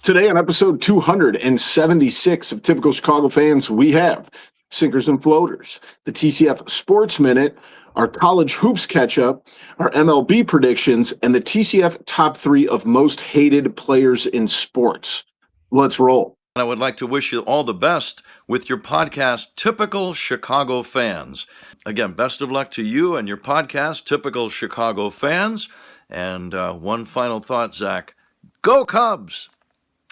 Today on episode 276 of Typical Chicago Fans, we have Sinkers and Floaters, the TCF Sports Minute, our college hoops catch-up, our MLB predictions, and the TCF top 3 of most hated players in sports. Let's roll. I would like to wish you all the best with your podcast, Typical Chicago Fans. Again, best of luck to you and your podcast, Typical Chicago Fans. And one final thought, Zach. Go Cubs!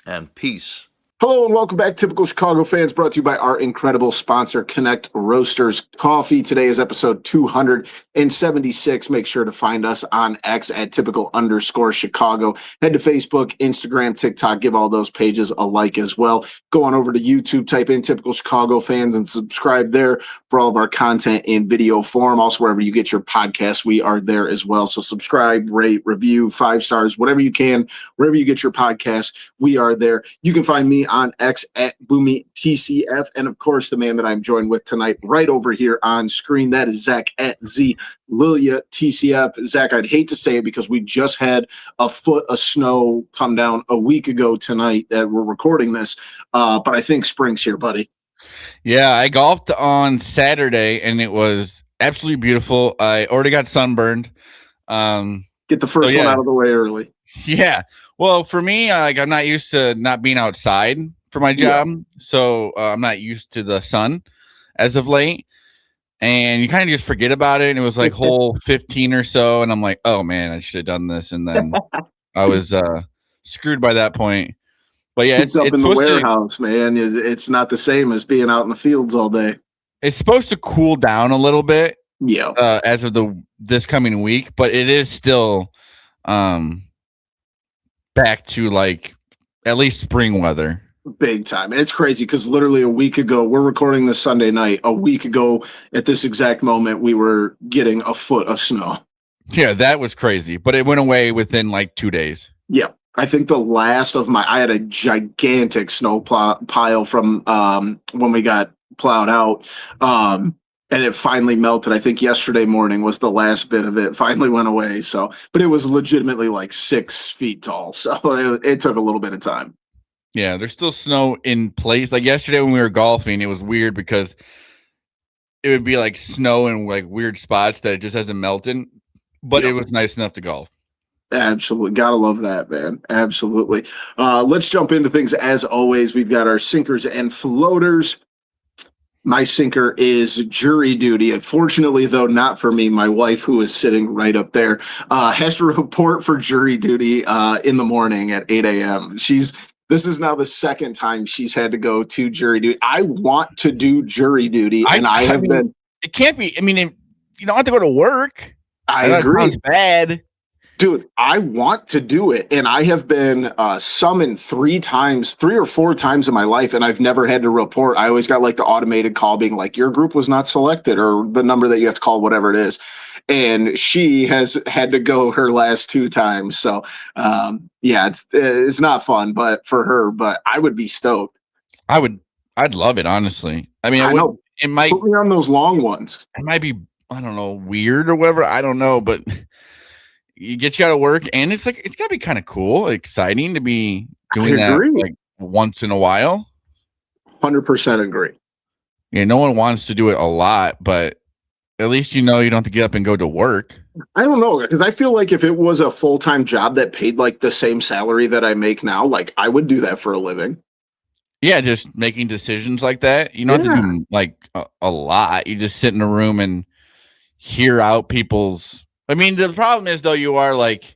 And peace. Hello and welcome back, Typical Chicago Fans, brought to you by our incredible sponsor, Connect Roasters Coffee. Today is episode 276. Make sure to find us on X at typical_Chicago. Head to Facebook, Instagram, TikTok. Give all those pages a like as well. Go on over to YouTube, type in Typical Chicago Fans, and subscribe there for all of our content in video form. Also, wherever you get your podcasts, we are there as well. So subscribe, rate, review, 5 stars, whatever you can, wherever you get your podcasts, we are there. You can find me on X at BoomyTCF, and of course the man that I'm joined with tonight right over here on screen, that is Zach at ZLiliaTCF. Zach, I'd hate to say it because we just had a foot of snow come down a week ago tonight that we're recording this, but I think spring's here, buddy. Yeah, I golfed on Saturday and it was absolutely beautiful. I already got sunburned. Get the first one out of the way early. Yeah. Well, for me, I'm not used to not being outside for my job, so I'm not used to the sun as of late. And you kind of just forget about it. And it was like hole 15 or so, and I'm like, oh man, I should have done this. And then I was screwed by that point. But yeah, it's up in the warehouse, man. It's not the same as being out in the fields all day. It's supposed to cool down a little bit, as of this coming week, but it is still back to like at least spring weather. Big time. It's crazy because literally a week ago, we're recording this Sunday night. A week ago at this exact moment, we were getting a foot of snow. Yeah, that was crazy, but it went away within like 2 days. Yeah. I think the last of I had a gigantic snow pile from when we got plowed out. And it finally melted. I think yesterday morning was the last bit of it. Finally went away. So, but it was legitimately like 6 feet tall. So it took a little bit of time. Yeah, there's still snow in place. Like yesterday when we were golfing, it was weird because it would be like snow in like weird spots that it just hasn't melted. But it was nice enough to golf. Absolutely. Gotta love that, man. Absolutely. Let's jump into things as always. We've got our sinkers and floaters. My sinker is jury duty. Unfortunately, though, not for me. My wife, who is sitting right up there, has to report for jury duty in the morning at 8 a.m. This is now the second time she's had to go to jury duty. I want to do jury duty, and I have been. It can't be. I mean, you don't have to go to work. I agree. Sounds bad. Dude, I want to do it, and I have been summoned 3 or 4 times in my life, and I've never had to report. I always got like the automated call being like, your group was not selected, or the number that you have to call, whatever it is. And she has had to go her last 2 times. So, it's not fun, but for her, but I would be stoked. I'd love it, honestly. I mean, I know. It might put me on those long ones. It might be, I don't know, weird or whatever. I don't know, but you get you out of work, and it's gotta be kind of cool, exciting to be doing that like once in a while. 100% agree. Yeah, no one wants to do it a lot, but at least you don't have to get up and go to work. I don't know, because I feel like if it was a full-time job that paid like the same salary that I make now, like I would do that for a living. Yeah, just making decisions like that. You don't have to do like a lot. You just sit in a room and hear out people's. I mean, the problem is, though, you are like,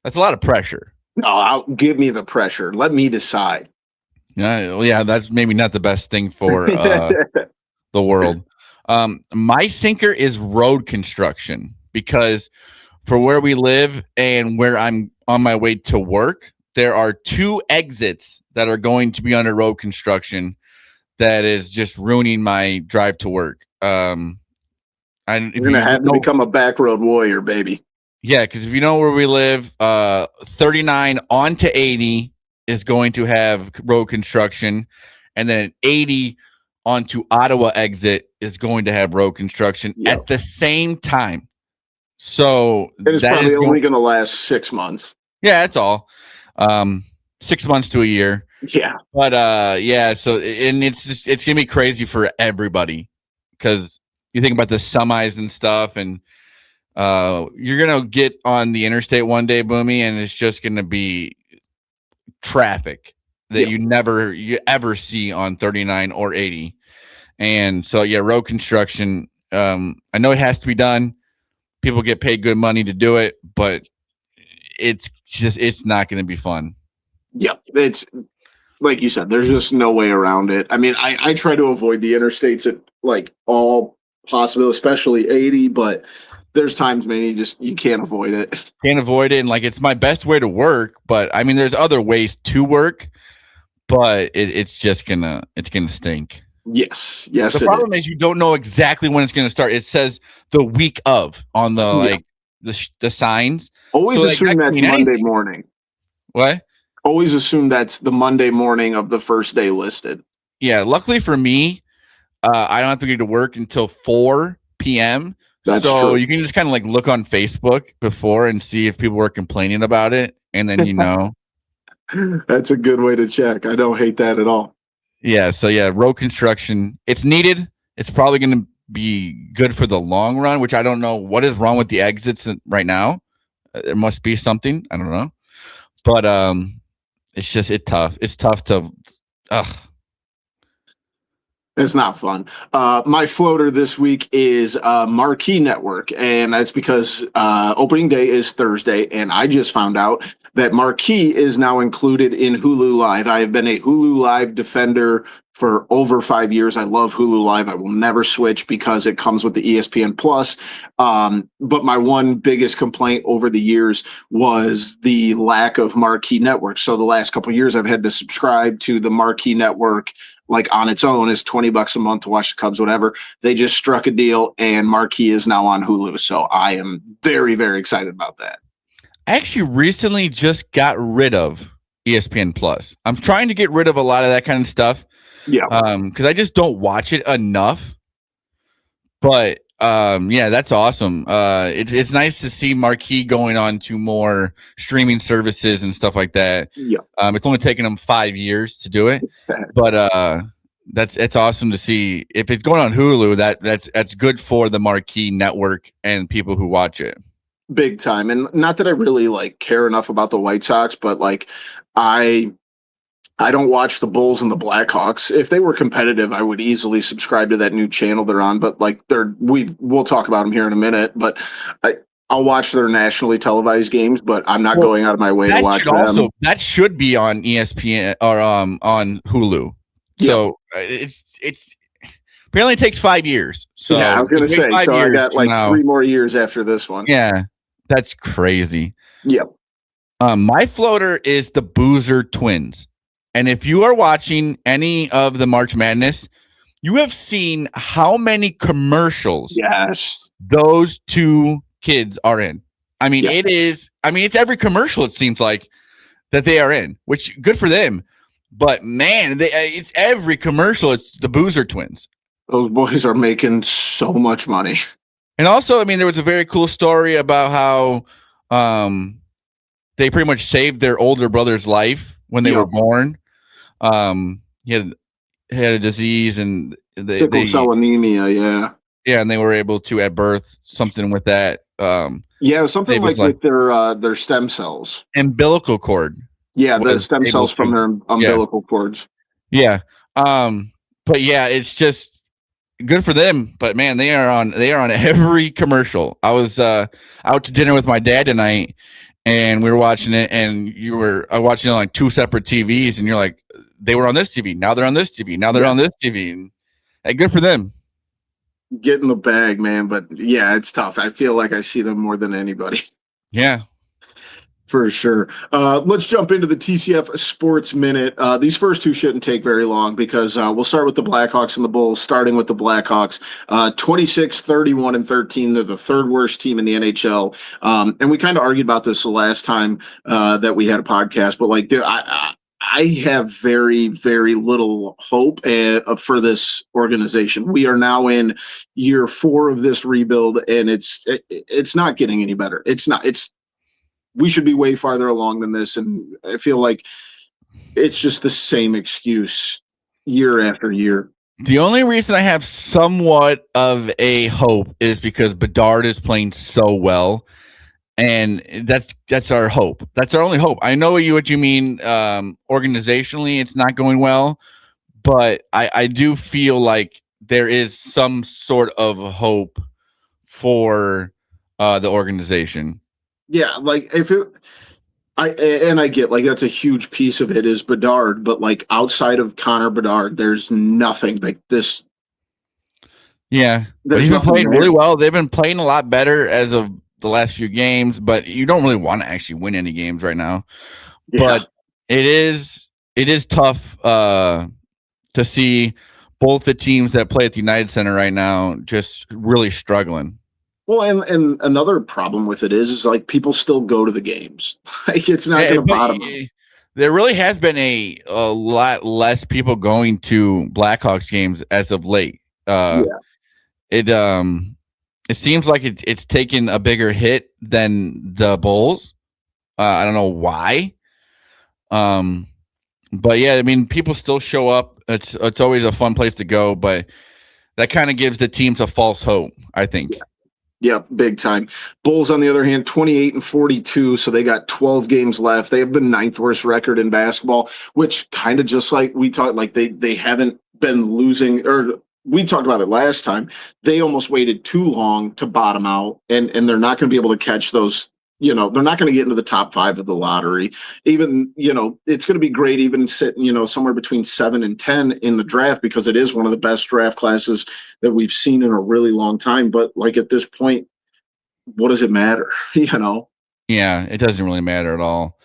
that's a lot of pressure. No, give me the pressure. Let me decide. Yeah, that's maybe not the best thing for the world. My sinker is road construction, because for where we live and where I'm on my way to work, there are 2 exits that are going to be under road construction that is just ruining my drive to work. You're going to have to become a back road warrior, baby. Yeah, because if you know where we live, 39 onto 80 is going to have road construction, and then 80 onto Ottawa exit is going to have road construction at the same time. So it is probably only going to last 6 months. Yeah, that's all. 6 months to a year. Yeah. But yeah, so and it's gonna be crazy for everybody because you think about the semis and stuff, and you're gonna get on the interstate one day, Boomy, and it's just gonna be traffic that you ever see on 39 or 80. And so yeah, road construction. I know it has to be done. People get paid good money to do it, but it's not going to be fun. Yeah, it's like you said, there's just no way around it. I mean, I try to avoid the interstates at like all possible, especially 80, but there's times, man, you can't avoid it. Can't avoid it, and like it's my best way to work. But I mean, there's other ways to work, but it's gonna stink. Yes, The problem is you don't know exactly when it's going to start. It says the week of on the the signs. Always So, assume that's Monday morning. What? Always assume that's the Monday morning of the first day listed. Yeah, luckily for me, I don't have to get to work until 4 p.m. That's so true. You can just kind of like look on Facebook before and see if people were complaining about it, and then you know. That's a good way to check. I don't hate that at all. Yeah, so yeah, road construction, it's needed. It's probably going to be good for the long run, which I don't know what is wrong with the exits right now. There must be something. I don't know. But it's tough. It's tough to It's not fun. My floater this week is Marquee Network, and that's because opening day is Thursday, and I just found out that Marquee is now included in Hulu Live. I have been a Hulu Live defender for over 5 years. I love Hulu Live. I will never switch because it comes with the ESPN Plus. But my one biggest complaint over the years was the lack of Marquee Network. So the last couple of years, I've had to subscribe to the Marquee Network like on its own is $20 a month to watch the Cubs, whatever. They just struck a deal and Marquee is now on Hulu. So I am very, very excited about that. I actually recently just got rid of ESPN Plus. I'm trying to get rid of a lot of that kind of stuff. Yeah. Because I just don't watch it enough. But yeah, that's awesome. It's nice to see Marquee going on to more streaming services and stuff like that. Yeah. It's only taken them 5 years to do it, but it's awesome to see. If it's going on Hulu, that's good for the Marquee Network and people who watch it. Big time. And not that I really like care enough about the White Sox, but like I don't watch the Bulls and the Blackhawks. If they were competitive, I would easily subscribe to that new channel they're on. But like we'll talk about them here in a minute. But I'll watch their nationally televised games, but I'm not going out of my way to watch them. That should be on ESPN or on Hulu. Yep. So it's apparently it takes 5 years. So yeah, I was going to say. So I got like 3 more years after this one. Yeah, that's crazy. Yep. My floater is the Boozer Twins. And if you are watching any of the March Madness, you have seen how many commercials those two kids are in. I mean, it's every commercial, it seems like, that they are in, which good for them. But man, it's every commercial. It's the Boozer Twins. Those boys are making so much money. And also, I mean, there was a very cool story about how they pretty much saved their older brother's life when they were born. He had a disease and sickle cell anemia. Yeah, and they were able to at birth something with that. Something like with their stem cells, umbilical cord. Yeah, the stem cells from their umbilical cords. Yeah, but yeah, it's just good for them. But man, they are on every commercial. I was out to dinner with my dad tonight, and we were watching it, and you were watching it on like 2 separate TVs, and you're like, they were on this TV, now they're on this TV, now they're on this TV, and good for them. Get in the bag, man. But yeah, it's tough. I feel like I see them more than anybody. Yeah. For sure. Let's jump into the TCF Sports Minute. These first 2 shouldn't take very long because we'll start with the Blackhawks and the Bulls, starting with the Blackhawks. 26, 31, and 13. They're the 3rd worst team in the NHL. And we kind of argued about this the last time that we had a podcast, but like, I have very, very little hope for this organization. We are now in year 4 of this rebuild, and it's not getting any better. We should be way farther along than this, and I feel like it's just the same excuse year after year. The only reason I have somewhat of a hope is because Bedard is playing so well, and that's our hope. That's our only hope. I know what you mean. Organizationally, it's not going well, but I do feel like there is some sort of hope for the organization. Yeah, like if it, I get like that's a huge piece of it is Bedard, but like outside of Connor Bedard, there's nothing like this. Yeah, but There's he's been nothing playing there. really well. They've been playing a lot better as of the last few games, but you don't really want to actually win any games right now. Yeah. But it is tough to see both the teams that play at the United Center right now just really struggling. Well, and another problem with it is like people still go to the games. Like it's not going to bottom them. There really has been a lot less people going to Blackhawks games as of late. It seems like it's taken a bigger hit than the Bulls. I don't know why. But yeah, I mean, people still show up. It's always a fun place to go, but that kind of gives the teams a false hope, I think. Yeah, big time. Bulls, on the other hand, 28-42, so they got 12 games left. They have the 9th worst record in basketball, which kind of just like we talked, like they haven't been losing, or we talked about it last time. They almost waited too long to bottom out, and they're not going to be able to catch those. They're not going to get into the top 5 of the lottery. Even, it's going to be great even sitting, somewhere between 7 and 10 in the draft because it is one of the best draft classes that we've seen in a really long time. But like at this point, what does it matter? Yeah, it doesn't really matter at all.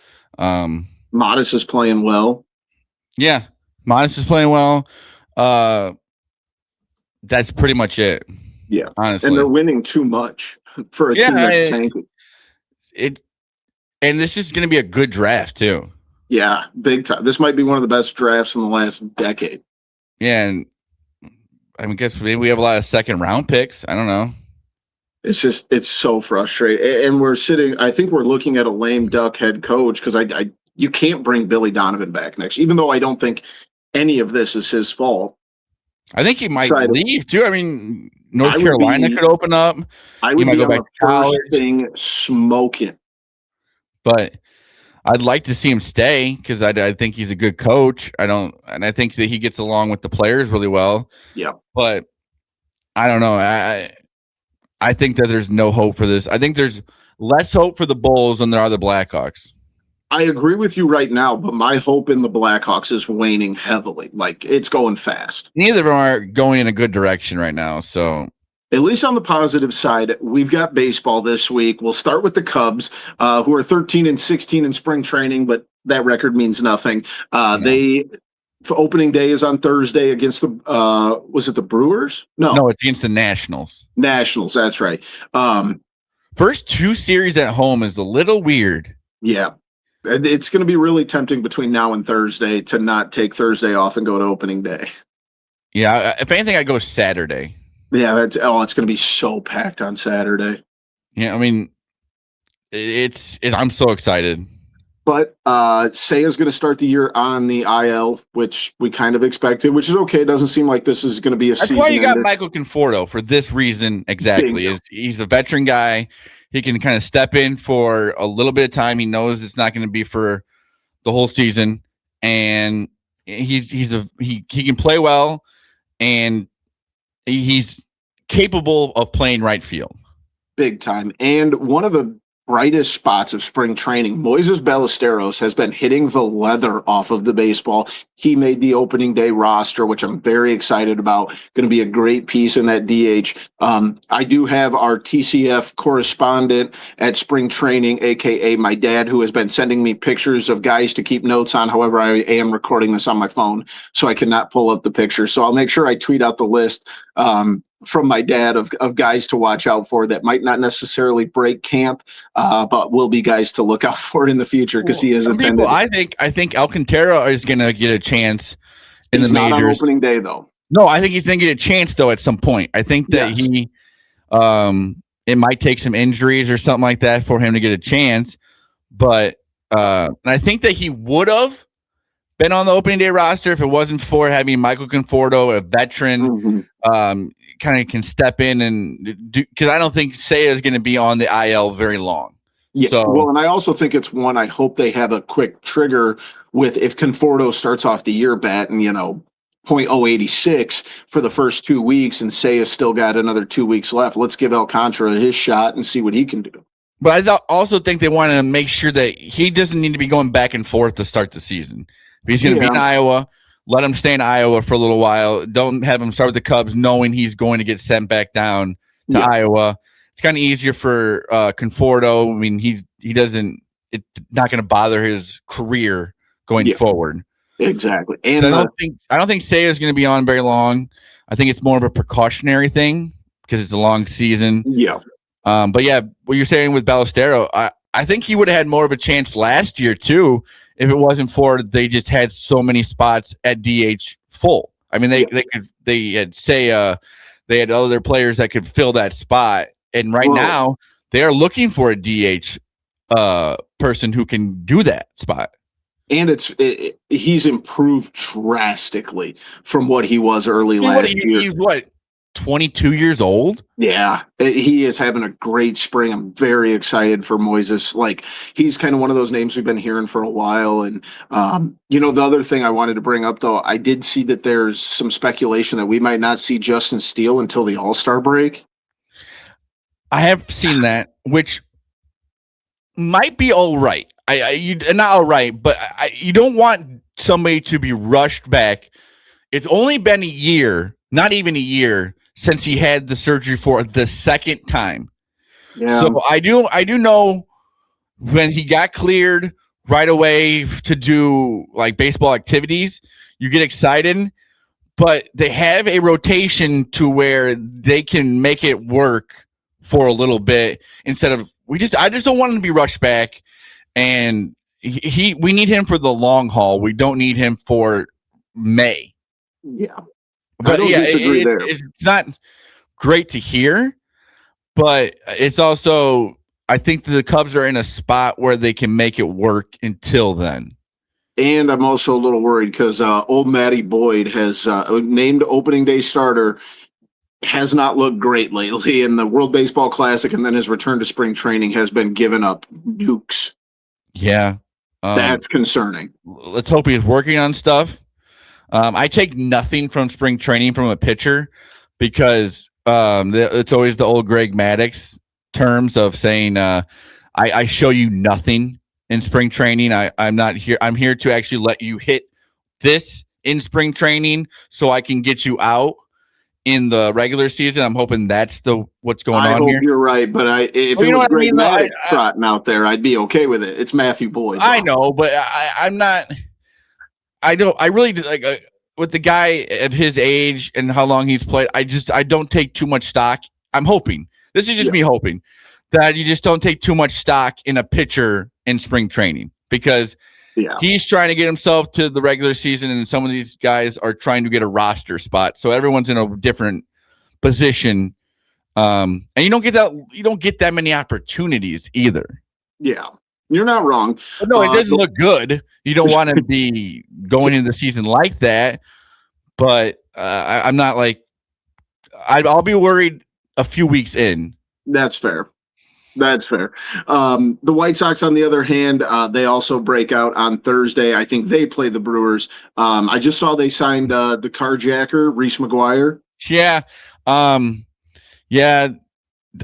Modest is playing well. Yeah, Modest is playing well. That's pretty much it. Yeah, honestly, and they're winning too much for a team that's tanking. And this is going to be a good draft too. Yeah, big time. This might be one of the best drafts in the last decade. Yeah, and I guess maybe we have a lot of second round picks. I don't know. It's so frustrating. And I think we're looking at a lame duck head coach because you can't bring Billy Donovan back next, even though I don't think any of this is his fault. I think he might leave too. I mean, North Carolina could open up. I would go back to college. Thing smoking. But I'd like to see him stay because I think he's a good coach. And I think that he gets along with the players really well. Yeah. But I don't know. I think that there's no hope for this. I think there's less hope for the Bulls than there are the Blackhawks. I agree with you right now, but my hope in the Blackhawks is waning heavily. Like it's going fast. Neither of them are going in a good direction right now. So at least on the positive side, we've got baseball this week. We'll start with the Cubs, who are 13-16 in spring training, but that record means nothing. For opening day is on Thursday against the was it the Brewers? No, it's against the Nationals. Nationals, that's right. First 2 series at home is a little weird. Yeah. It's going to be really tempting between now and Thursday to not take Thursday off and go to opening day. Yeah, if anything, I go Saturday. Yeah, it's going to be so packed on Saturday. Yeah, I mean, I'm so excited. But Seiya's going to start the year on the IL, which we kind of expected, which is okay. It doesn't seem like this is going to be a season. That's why you got Michael Conforto for this reason exactly. He's a veteran guy. He can kind of step in for a little bit of time. He knows it's not going to be for the whole season, and he can play well, and he's capable of playing right field. Big time. And one of the brightest spots of spring training, Moises Ballesteros has been hitting the leather off of the baseball. He made the opening day roster, which I'm very excited about. Going to be a great piece in that DH. I do have our TCF correspondent at spring training, aka my dad, who has been sending me pictures of guys to keep notes on. However, I am recording this on my phone, so I cannot pull up the picture. So I'll make sure I tweet out the list from my dad of guys to watch out for that might not necessarily break camp, but will be guys to look out for in the future because he is attended. I think Alcantara is going to get a chance in the majors. Not on opening day though. No, I think he's going to get a chance though at some point. I think that it might take some injuries or something like that for him to get a chance, but I think that he would have been on the opening day roster if it wasn't for having Michael Conforto, a veteran, kind of can step in and do, because I don't think Seiya is going to be on the IL very long. Yeah, So, well, and I also think it's one I hope they have a quick trigger with if Conforto starts off the year batting, .086 for the first 2 weeks and Seiya's still got another 2 weeks left. Let's give Alcantara his shot and see what he can do. but I also think they want to make sure that he doesn't need to be going back and forth to start the season. If he's going to be in Iowa, let him stay in Iowa for a little while. Don't have him start with the Cubs knowing he's going to get sent back down to Iowa. It's kind of easier for Conforto. I mean, it's not going to bother his career going forward. Exactly. And so I don't think Seiya is going to be on very long. I think it's more of a precautionary thing because it's a long season. Yeah. But yeah, what you're saying with Ballesteros, I think he would have had more of a chance last year too if it wasn't for they just had so many spots at DH full. I mean, they had other players that could fill that spot, and now they are looking for a DH person who can do that spot. And he's improved drastically from what he was early last year. He's 22 years old? Yeah, he is having a great spring. I'm very excited for Moises. Like, he's kind of one of those names we've been hearing for a while. And, the other thing I wanted to bring up, though, I did see that there's some speculation that we might not see Justin Steele until the All-Star break. I have seen that, which might be all right. Not all right, but you don't want somebody to be rushed back. It's only been a year, not even a year, since he had the surgery for the second time. Yeah. So I do know when he got cleared right away to do like baseball activities, you get excited, but they have a rotation to where they can make it work for a little bit instead of I just don't want him to be rushed back. And we need him for the long haul. We don't need him for May. Yeah. But it's not great to hear, but it's also, I think the Cubs are in a spot where they can make it work until then. And I'm also a little worried because old Matty Boyd has named opening day starter, has not looked great lately in the World Baseball Classic, and then his return to spring training has been giving up nukes. Yeah. That's concerning. Let's hope he's working on stuff. I take nothing from spring training from a pitcher because it's always the old Greg Maddux terms of saying, I show you nothing in spring training. I'm not here. I'm here to actually let you hit this in spring training so I can get you out in the regular season. I'm hoping that's what's going on here. You're right, but if it was Greg Maddux trotting out there, I'd be okay with it. It's Matthew Boyd. I know, but I'm not. I really like with the guy of his age and how long he's played. I don't take too much stock. I'm hoping this is just me hoping that you just don't take too much stock in a pitcher in spring training because he's trying to get himself to the regular season, and some of these guys are trying to get a roster spot. So everyone's in a different position, and you don't get that many opportunities either. Yeah. You're not wrong. No, it doesn't look good. You don't want to be going into the season like that. But I'm not like I'll be worried a few weeks in. That's fair. The White Sox, on the other hand, they also break out on Thursday. I think they play the Brewers. I just saw they signed the carjacker, Reese McGuire. Yeah.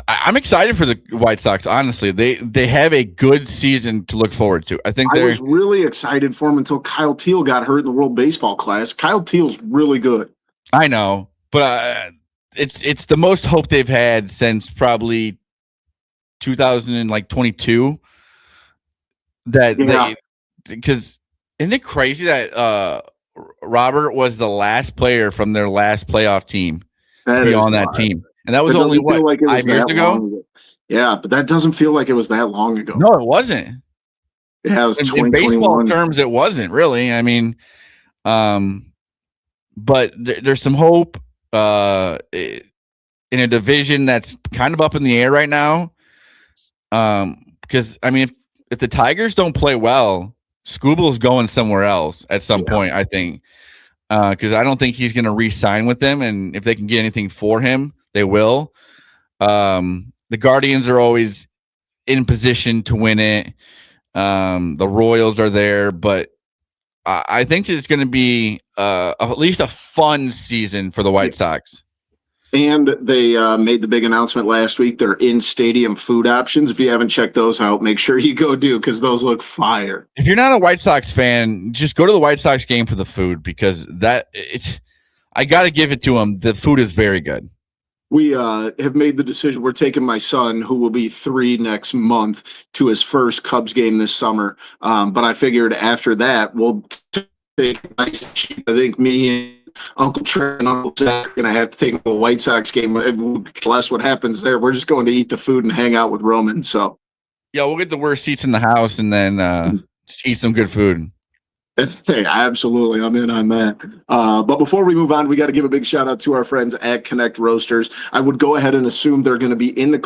I'm excited for the White Sox. Honestly, they have a good season to look forward to. I was really excited for them until Kyle Teel got hurt in the World Baseball Classic. Kyle Teal's really good. I know, but it's the most hope they've had since probably 2022. Because isn't it crazy that Robert was the last player from their last playoff team to be on that team? And that was only 5 years ago? Yeah, but that doesn't feel like it was that long ago. No, it wasn't. Yeah, it was in baseball terms, it wasn't really. I mean, but there's some hope in a division that's kind of up in the air right now. Because I mean, if the Tigers don't play well, Scooble's going somewhere else at some point, I think, because I don't think he's going to re-sign with them. And if they can get anything for him, they will. The Guardians are always in position to win it. The Royals are there, but I think it's going to be at least a fun season for the White Sox. And they made the big announcement last week. They're in-stadium food options. If you haven't checked those out, make sure you go do, because those look fire. If you're not a White Sox fan, just go to the White Sox game for the food, because I got to give it to them. The food is very good. We have made the decision. We're taking my son, who will be 3 next month, to his first Cubs game this summer. But I figured after that, we'll take a nice and cheap. I think me and Uncle Trey and Uncle Zach are going to have to take a White Sox game. Less what happens there. We're just going to eat the food and hang out with Roman. So, yeah, we'll get the worst seats in the house and then just eat some good food. Hey, absolutely. I'm in on that. But before we move on, we got to give a big shout out to our friends at Connect Roasters. I would go ahead and assume they're going to be in the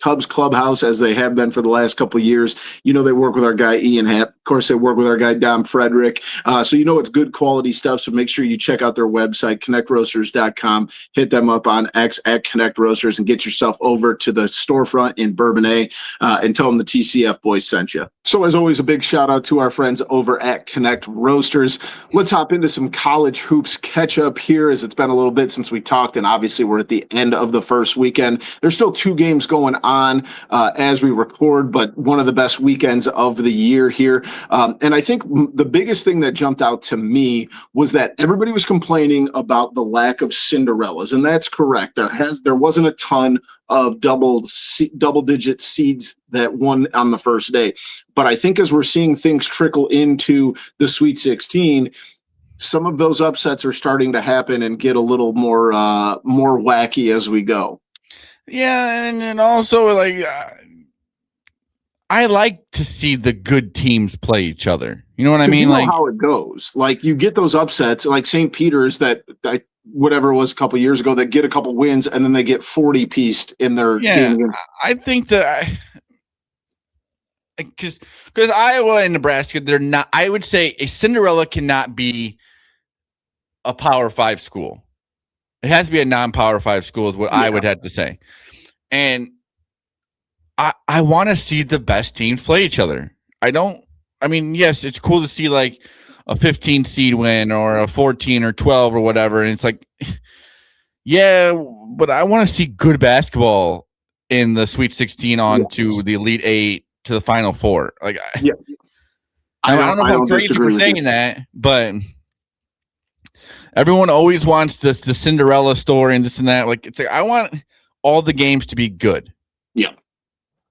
Cubs clubhouse, as they have been for the last couple of years. You know, they work with our guy Ian Happ. Of course, they work with our guy Dom Frederick. So you know it's good quality stuff. So make sure you check out their website, connectroasters.com. Hit them up on X at Connect Roasters and get yourself over to the storefront in Bourbonnais and tell them the TCF boys sent you. So as always, a big shout out to our friends over at Connect Roasters. Let's hop into some college hoops catch up here, as it's been a little bit since we talked, and obviously we're at the end of the first weekend. There's still 2 games going on as we record, but one of the best weekends of the year here. And I think the biggest thing that jumped out to me was that everybody was complaining about the lack of Cinderellas, and that's correct. There wasn't a ton of double-digit seeds that won on the first day. But I think as we're seeing things trickle into the Sweet 16, some of those upsets are starting to happen and get a little more wacky as we go. Yeah, and also, like, I like to see the good teams play each other. You know what I mean? You know how it goes. Like, you get those upsets, like St. Peter's that whatever it was a couple years ago, that get a couple wins and then they get 40-pieced in their game. I think that because Iowa and Nebraska, they're not. I would say a Cinderella cannot be a Power 5 school. It has to be a non-Power 5 school, is what I would have to say. And I want to see the best teams play each other. Yes, it's cool to see like a 15 seed win or a 14 or 12 or whatever. And it's like, yeah, but I want to see good basketball in the Sweet 16 on to the Elite 8 to the Final 4. Like, I don't know if I'm crazy for saying that, but everyone always wants the Cinderella story and this and that. Like, it's like, I want all the games to be good.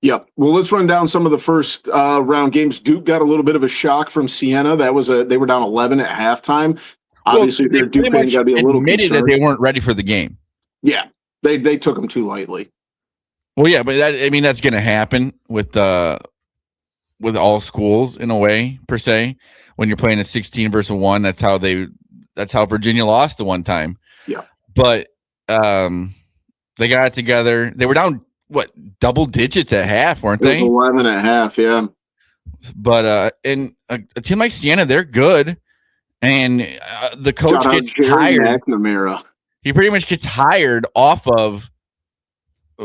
Yeah. Well, let's run down some of the first round games. Duke got a little bit of a shock from Siena. They were down 11 at halftime. Obviously, they Duke fans got to be a little admitted concerned that they weren't ready for the game. Yeah, they took them too lightly. Well, yeah, but that's going to happen with all schools in a way, per se. When you're playing a 16 versus 1, that's how Virginia lost the one time. Yeah, but they got it together. They were down double digits at half, weren't they? 11 at half, yeah. But in a team like Siena, they're good, and the coach gets hired. McNamara. He pretty much gets hired off of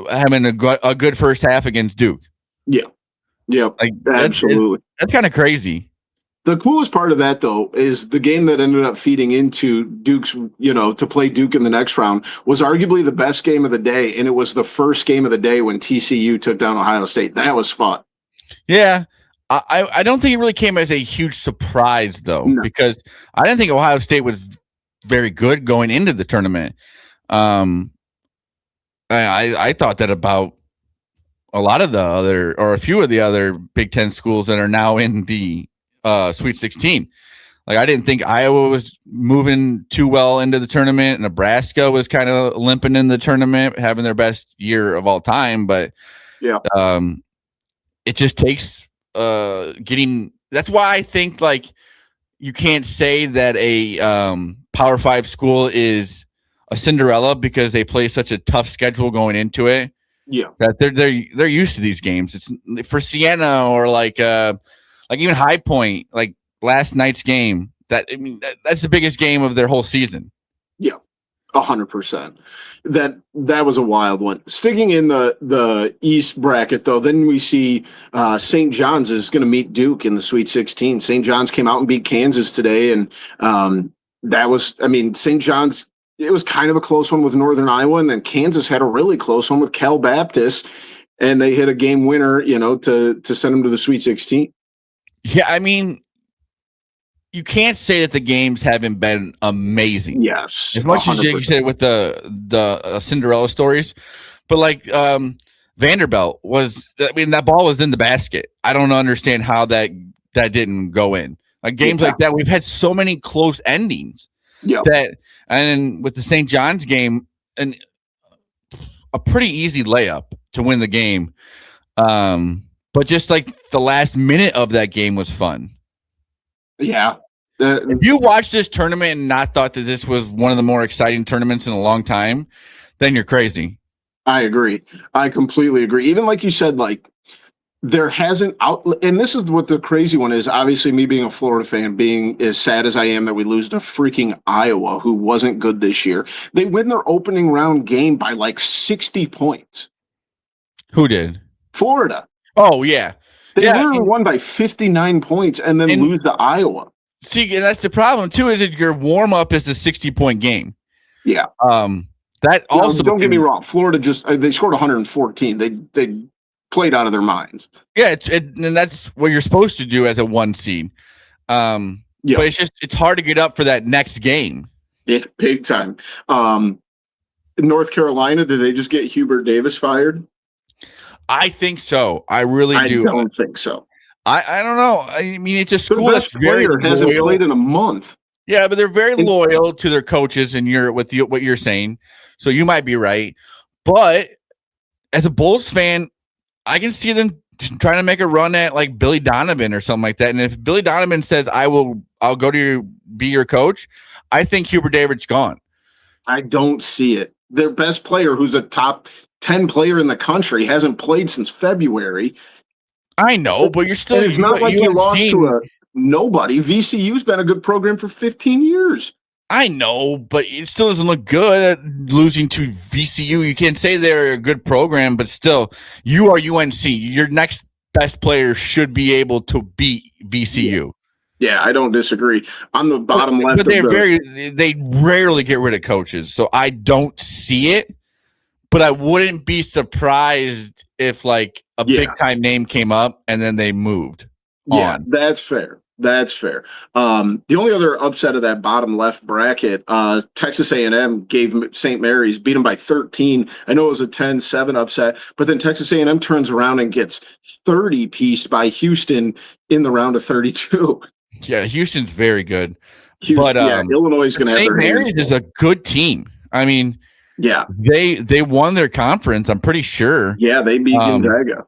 having a good first half against Duke. Yeah, like, absolutely. That's kind of crazy. The coolest part of that, though, is the game that ended up feeding into Duke's, to play Duke in the next round was arguably the best game of the day. And it was the first game of the day when TCU took down Ohio State. That was fun. Yeah. I don't think it really came as a huge surprise, though, because I didn't think Ohio State was very good going into the tournament. I thought that about a lot of a few of the other Big Ten schools that are now in the Sweet 16. Like, I didn't think Iowa was moving too well into the tournament. Nebraska was kind of limping in the tournament, having their best year of all time. But it just takes getting. That's why I think, like, you can't say that a Power 5 school is a Cinderella because they play such a tough schedule going into it. Yeah, that they're used to these games. It's for Siena or like even High Point, like last night's game, that's the biggest game of their whole season. Yeah, 100%. That was a wild one. Sticking in the East bracket, though, then we see St. John's is going to meet Duke in the Sweet 16. St. John's came out and beat Kansas today, and St. John's, it was kind of a close one with Northern Iowa, and then Kansas had a really close one with Cal Baptist, and they hit a game winner, to send them to the Sweet 16. Yeah, I mean, you can't say that the games haven't been amazing. Yes, as much 100%. As you said with the Cinderella stories, but like Vanderbilt that ball was in the basket. I don't understand how that didn't go in. Like games like that, we've had so many close endings. Yeah, and with the St. John's game, and a pretty easy layup to win the game. But just like the last minute of that game was fun. Yeah. If you watched this tournament and not thought that this was one of the more exciting tournaments in a long time, then you're crazy. I agree. I completely agree. Even like you said, like there hasn't and this is what the crazy one is. Obviously, me being a Florida fan, being as sad as I am that we lose to freaking Iowa, who wasn't good this year. They win their opening round game by like 60 points. Who did? Florida. Oh, yeah. They literally won by 59 points and then lose to Iowa. See, and that's the problem, too, is that your warm-up is a 60-point game. Yeah. That also don't get me wrong. Florida they scored 114. They played out of their minds. Yeah, and that's what you're supposed to do as a 1 seed. But it's hard to get up for that next game. Yeah, big time. North Carolina, did they just get Hubert Davis fired? I think so. I really do. I don't think so. I don't know. I mean, it's a school that's very loyal. Hasn't played in a month. Yeah, but they're very loyal to their coaches, and what you're saying. So you might be right. But as a Bulls fan, I can see them trying to make a run at like Billy Donovan or something like that. And if Billy Donovan says, I'll go to be your coach, I think Hubert David's gone. I don't see it. Their best player, who's a top 10 player in the country, hasn't played since February. I know, but you're still. It's not like you lost to a nobody. VCU's been a good program for 15 years. I know, but it still doesn't look good at losing to VCU. You can't say they're a good program, but still, you are UNC. Your next best player should be able to beat VCU. Yeah, I don't disagree. On the bottom left, but they rarely get rid of coaches, so I don't see it. But I wouldn't be surprised if like a big time name came up and then they moved. Yeah, that's fair. That's fair. The only other upset of that bottom left bracket, Texas A&M gave St. Mary's, beat them by 13. I know it was a 10-7 upset, but then Texas A&M turns around and gets 30-pieced by Houston in the round of 32. Yeah, Houston's very good. But Illinois is going to have St. Mary's is a good team. I mean, they won their conference, I'm pretty sure. Yeah, they beat Gonzaga.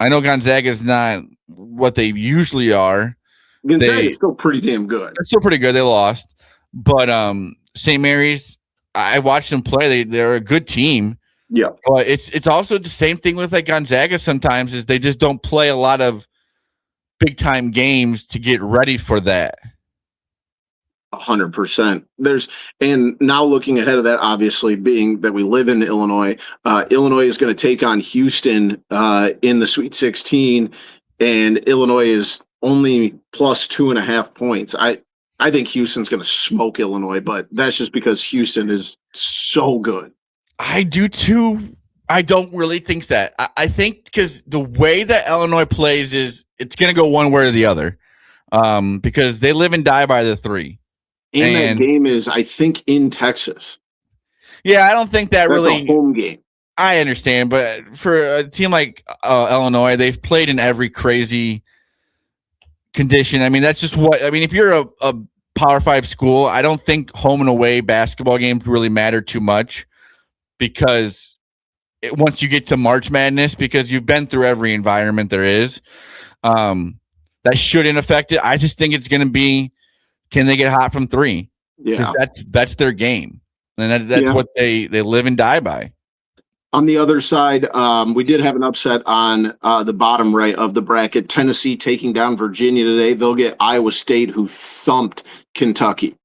I know Gonzaga's not what they usually are. Gonzaga's still pretty damn good. They're still pretty good. They lost. But St. Mary's, I watched them play. They're a good team. Yeah. But it's also the same thing with like Gonzaga sometimes is they just don't play a lot of big time games to get ready for that. 100%. And now looking ahead of that, obviously being that we live in Illinois, Illinois is going to take on Houston in the Sweet 16, and Illinois is only plus 2.5 points. I think Houston's going to smoke Illinois, but that's just because Houston is so good. I do too. I don't really think that. I think because the way that Illinois plays is it's going to go one way or the other because they live and die by the three. And that game is, I think, in Texas. Yeah, I don't think that's really a home game. I understand, but for a team like Illinois, they've played in every crazy condition. I mean, that's just what I mean. If you're a Power 5 school, I don't think home and away basketball games really matter too much because once you get to March Madness, because you've been through every environment there is, that shouldn't affect it. I just think it's going to be. Can they get hot from three? Yeah, that's their game, and that's what they live and die by. On the other side, we did have an upset on the bottom right of the bracket. Tennessee taking down Virginia today. They'll get Iowa State, who thumped Kentucky.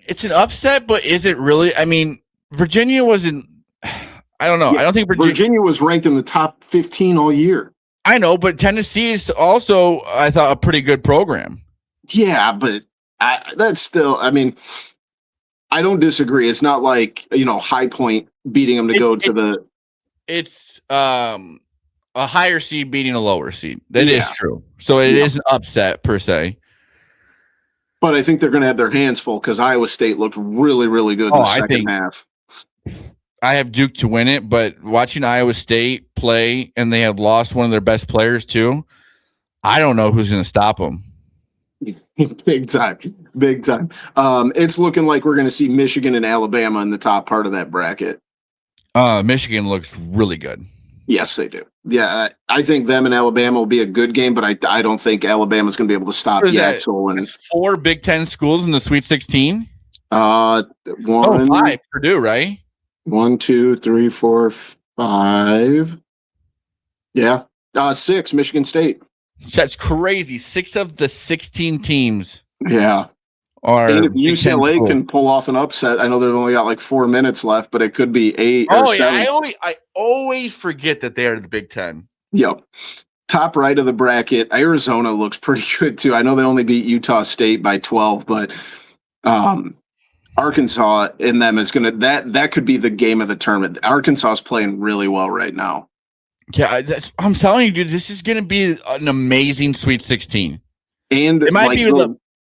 It's an upset, but is it really? I mean, Virginia wasn't. I don't know. Yes, I don't think Virginia was ranked in the top 15 all year. I know, but Tennessee is also, I thought, a pretty good program. Yeah, but that's still. I mean, I don't disagree. It's not like High Point beating them to go to the. It's a higher seed beating a lower seed. That is true. So it is an upset per se. But I think they're going to have their hands full because Iowa State looked really, really good in the second half. I have Duke to win it, but watching Iowa State play, and they have lost one of their best players too, I don't know who's going to stop them. Big time. It's looking like we're going to see Michigan and Alabama in the top part of that bracket. Michigan looks really good. Yes, they do. Yeah, I think them and Alabama will be a good game, but I don't think Alabama's going to be able to stop Yaxel. And 4 Big Ten schools in the Sweet 16. 5 Purdue, right? 1, 2, 3, 4, 5. Yeah, 6 Michigan State. That's crazy. 6 of the 16 teams. Yeah. And if UCLA can pull off an upset, I know they've only got like 4 minutes left, but it could be 8 or 7. I always forget that they are the Big Ten. Yep. Top right of the bracket, Arizona looks pretty good too. I know they only beat Utah State by 12, but Arkansas in them is gonna that could be the game of the tournament. Arkansas is playing really well right now. Yeah, I'm telling you, dude, this is gonna be an amazing Sweet 16, and it might be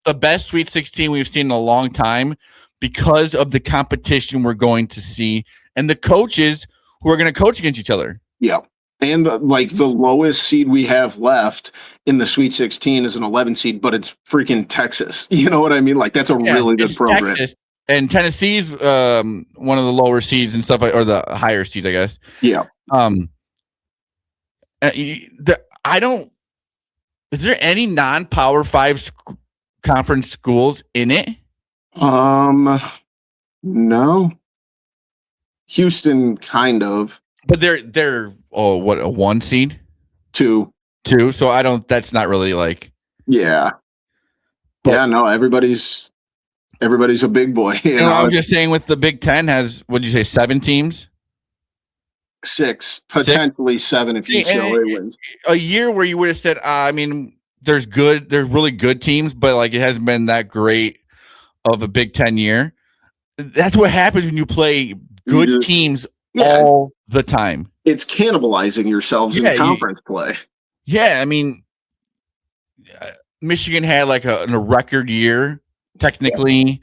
the best Sweet 16 we've seen in a long time because of the competition we're going to see and the coaches who are going to coach against each other. Yeah. And the lowest seed we have left in the Sweet 16 is an 11 seed, but it's freaking Texas. You know what I mean? Like, that's a really good program. Texas. And Tennessee's one of the lower seeds and stuff, or the higher seeds, I guess. Yeah. Is there any non-Power 5 conference schools in it? No. Houston kind of. But they're a 1 seed? 2. So that's not really like. Yeah. But, yeah, no, everybody's a big boy. You know, I'm just saying with the Big Ten has, what'd you say, 7 teams? 6, potentially 7 if UCLA wins. A year where you would have said, I mean, there's really good teams, but like it hasn't been that great of a Big Ten year. That's what happens when you play good teams all the time. It's cannibalizing yourselves in conference play. Yeah, I mean, Michigan had like a record year, technically.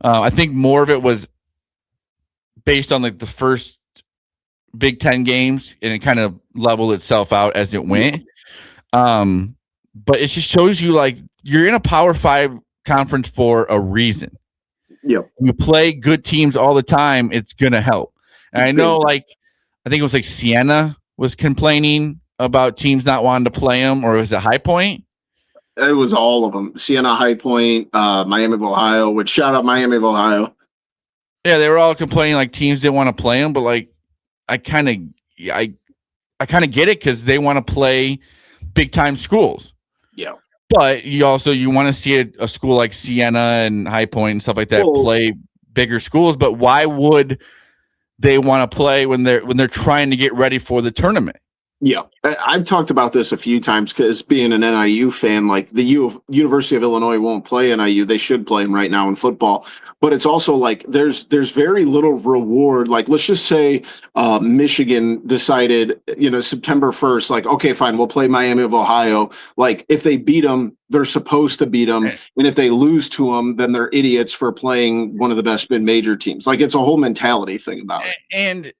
I think more of it was based on like the first Big Ten games, and it kind of leveled itself out as it went. But it just shows you like you're in a Power 5 conference for a reason. Yeah, you play good teams all the time, it's gonna help. And I know, like, I think it was like Siena was complaining about teams not wanting to play them, or was it High Point? It was all of them. Siena, High Point, Miami of Ohio. Which shout out Miami of Ohio. Yeah, they were all complaining like teams didn't want to play them, but like I kind of get it because they want to play big time schools. Yeah. But you want to see a school like Siena and High Point and stuff like that play bigger schools. But why would they want to play when they're trying to get ready for the tournament? Yeah, I've talked about this a few times because being an NIU fan, like the University of Illinois won't play NIU. They should play them right now in football. But it's also like there's very little reward. Like, let's just say Michigan decided, September 1st, like, okay, fine, we'll play Miami of Ohio. Like, if they beat them, they're supposed to beat them. And if they lose to them, then they're idiots for playing one of the best mid-major teams. Like, it's a whole mentality thing about it.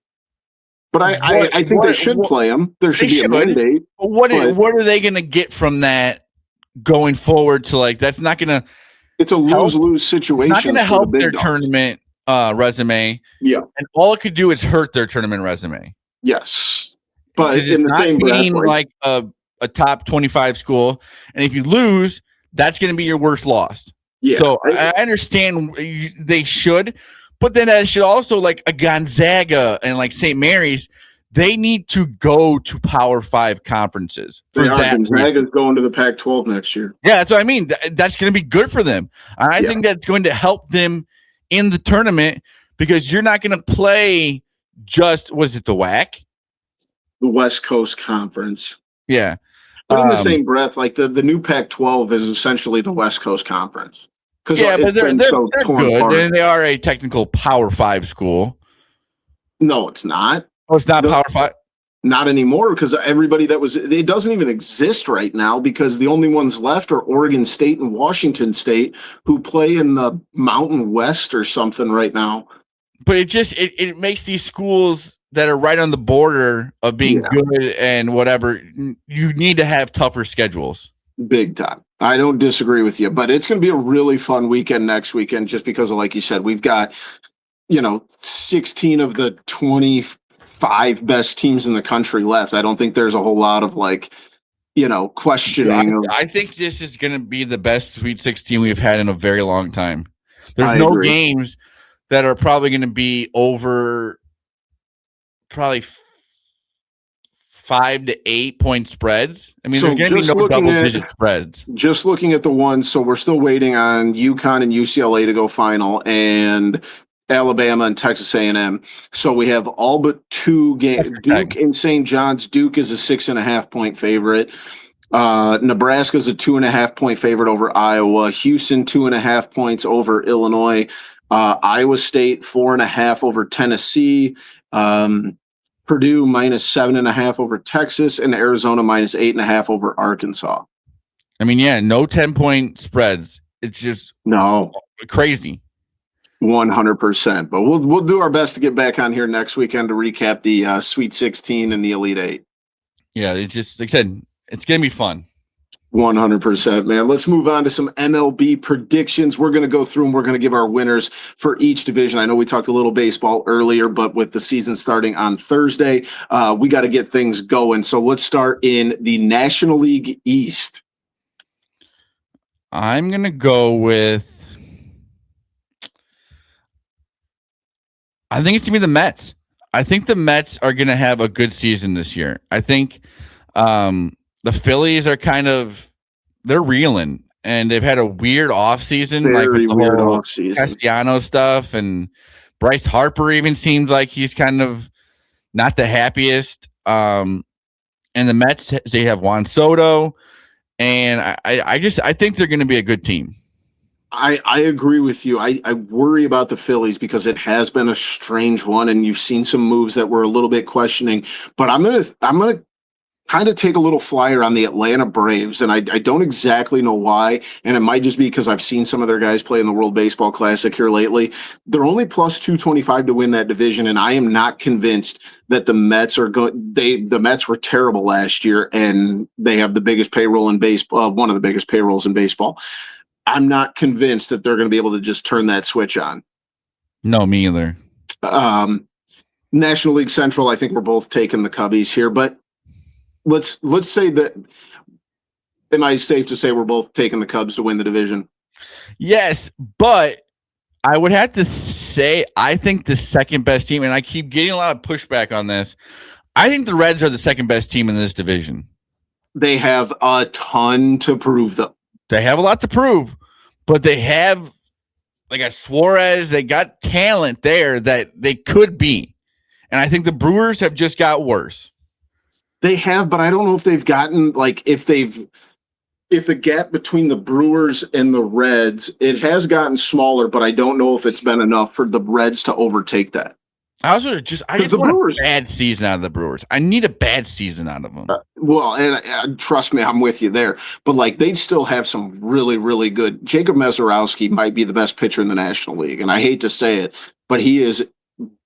But I think they should play them. There should be a mandate. What are they going to get from that going forward to like, that's not going to. It's a lose-lose situation. It's not going to help their tournament resume. Yeah. And all it could do is hurt their tournament resume. Yes. But in the same breath, like a top 25 school. And if you lose, that's going to be your worst loss. Yeah. So I understand they should, But then that should also, like a Gonzaga and like St. Mary's, they need to go to Power 5 conferences for that reason. Gonzaga's going to the Pac-12 next year. Yeah, that's what I mean. That's going to be good for them. I think that's going to help them in the tournament because you're not going to play just, was it the WAC? The West Coast Conference. Yeah. But in the same breath, like the new Pac-12 is essentially the West Coast Conference. Yeah, but they're good. They are a technical Power 5 school. No, it's not. Oh, it's not Power 5? Not anymore, because everybody it doesn't even exist right now because the only ones left are Oregon State and Washington State, who play in the Mountain West or something right now. But it makes these schools that are right on the border of being good and whatever, you need to have tougher schedules. Big time. I don't disagree with you, but it's going to be a really fun weekend next weekend just because of, like you said, we've got, 16 of the 25 best teams in the country left. I don't think there's a whole lot of questioning. I think this is going to be the best Sweet 16 we've had in a very long time. There's agree. Games that are probably going to be over probably 5 to 8 point spreads. I mean, there's going to be no double-digit spreads. Just looking at the ones, so we're still waiting on UConn and UCLA to go final, and Alabama and Texas A&M. So we have all but 2 games. Duke and St. John's. Duke is a 6.5 point favorite. Nebraska is a 2.5 point favorite over Iowa. Houston 2.5 points over Illinois. Iowa State 4.5 over Tennessee. Purdue minus 7.5 over Texas, and Arizona minus 8.5 over Arkansas. I mean, no 10-point spreads. It's just crazy. 100%. But we'll do our best to get back on here next weekend to recap the Sweet 16 and the Elite 8. Yeah, it's just, like I said, it's going to be fun. 100%, man. Let's move on to some MLB predictions. We're going to go through and we're going to give our winners for each division. I know we talked a little baseball earlier, but with the season starting on Thursday, we got to get things going. So let's start in the National League East. I'm going to go with, I think it's going to be the Mets. I think the Mets are going to have a good season this year. I think the Phillies are they're reeling, and they've had a weird offseason, like with the whole Castellanos stuff, and Bryce Harper even seems like he's kind of not the happiest. And the Mets, they have Juan Soto, and I think they're going to be a good team. I agree with you. I worry about the Phillies because it has been a strange one, and you've seen some moves that were a little bit questioning. But I'm gonna kind of take a little flyer on the Atlanta Braves, and I don't exactly know why, and it might just be because I've seen some of their guys play in the World Baseball Classic here lately. They're only plus 225 to win that division, and I am not convinced that the Mets are going. The Mets were terrible last year, and they have the biggest payroll in baseball, one of the biggest payrolls in baseball. I'm not convinced that they're going to be able to just turn that switch on. No, me either. National League Central, I think we're both taking the Cubbies here, but let's say that. Am I safe to say we're both taking the Cubs to win the division? Yes, but I would have to say I think the second best team, and I keep getting a lot of pushback on this, I think the Reds are the second best team in this division. They have a ton to prove, though. They have a lot to prove, but they got Suarez, they got talent there that they could be. And I think the Brewers have just got worse. They have, but I don't know if they've gotten, if the gap between the Brewers and the Reds, it has gotten smaller, but I don't know if it's been enough for the Reds to overtake that. I just want a bad season out of the Brewers. I need a bad season out of them. And trust me, I'm with you there. But they'd still have some really, really good. Jacob Mezorowski might be the best pitcher in the National League, and I hate to say it, but he is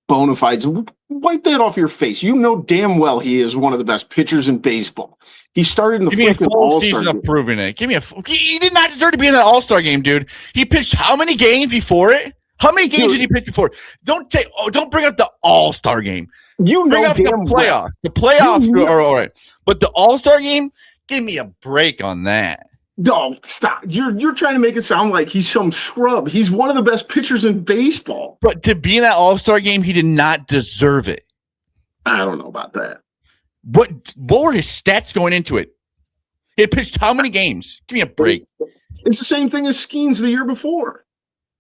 bona fide. Wipe that off your face. You know damn well he is one of the best pitchers in baseball. He started in the freaking All-Star season of proving it. He did not deserve to be in that All-Star game, dude. He pitched how many games before it? How many games did he pitch before? Don't bring up the All-Star game. Bring up the playoffs. Well. The playoffs are all right. But the All-Star game, give me a break on that. No, stop. You're trying to make it sound like he's some scrub. He's one of the best pitchers in baseball. But to be in that All-Star game, he did not deserve it. I don't know about that. What were his stats going into it? He had pitched how many games? Give me a break. It's the same thing as Skeens the year before.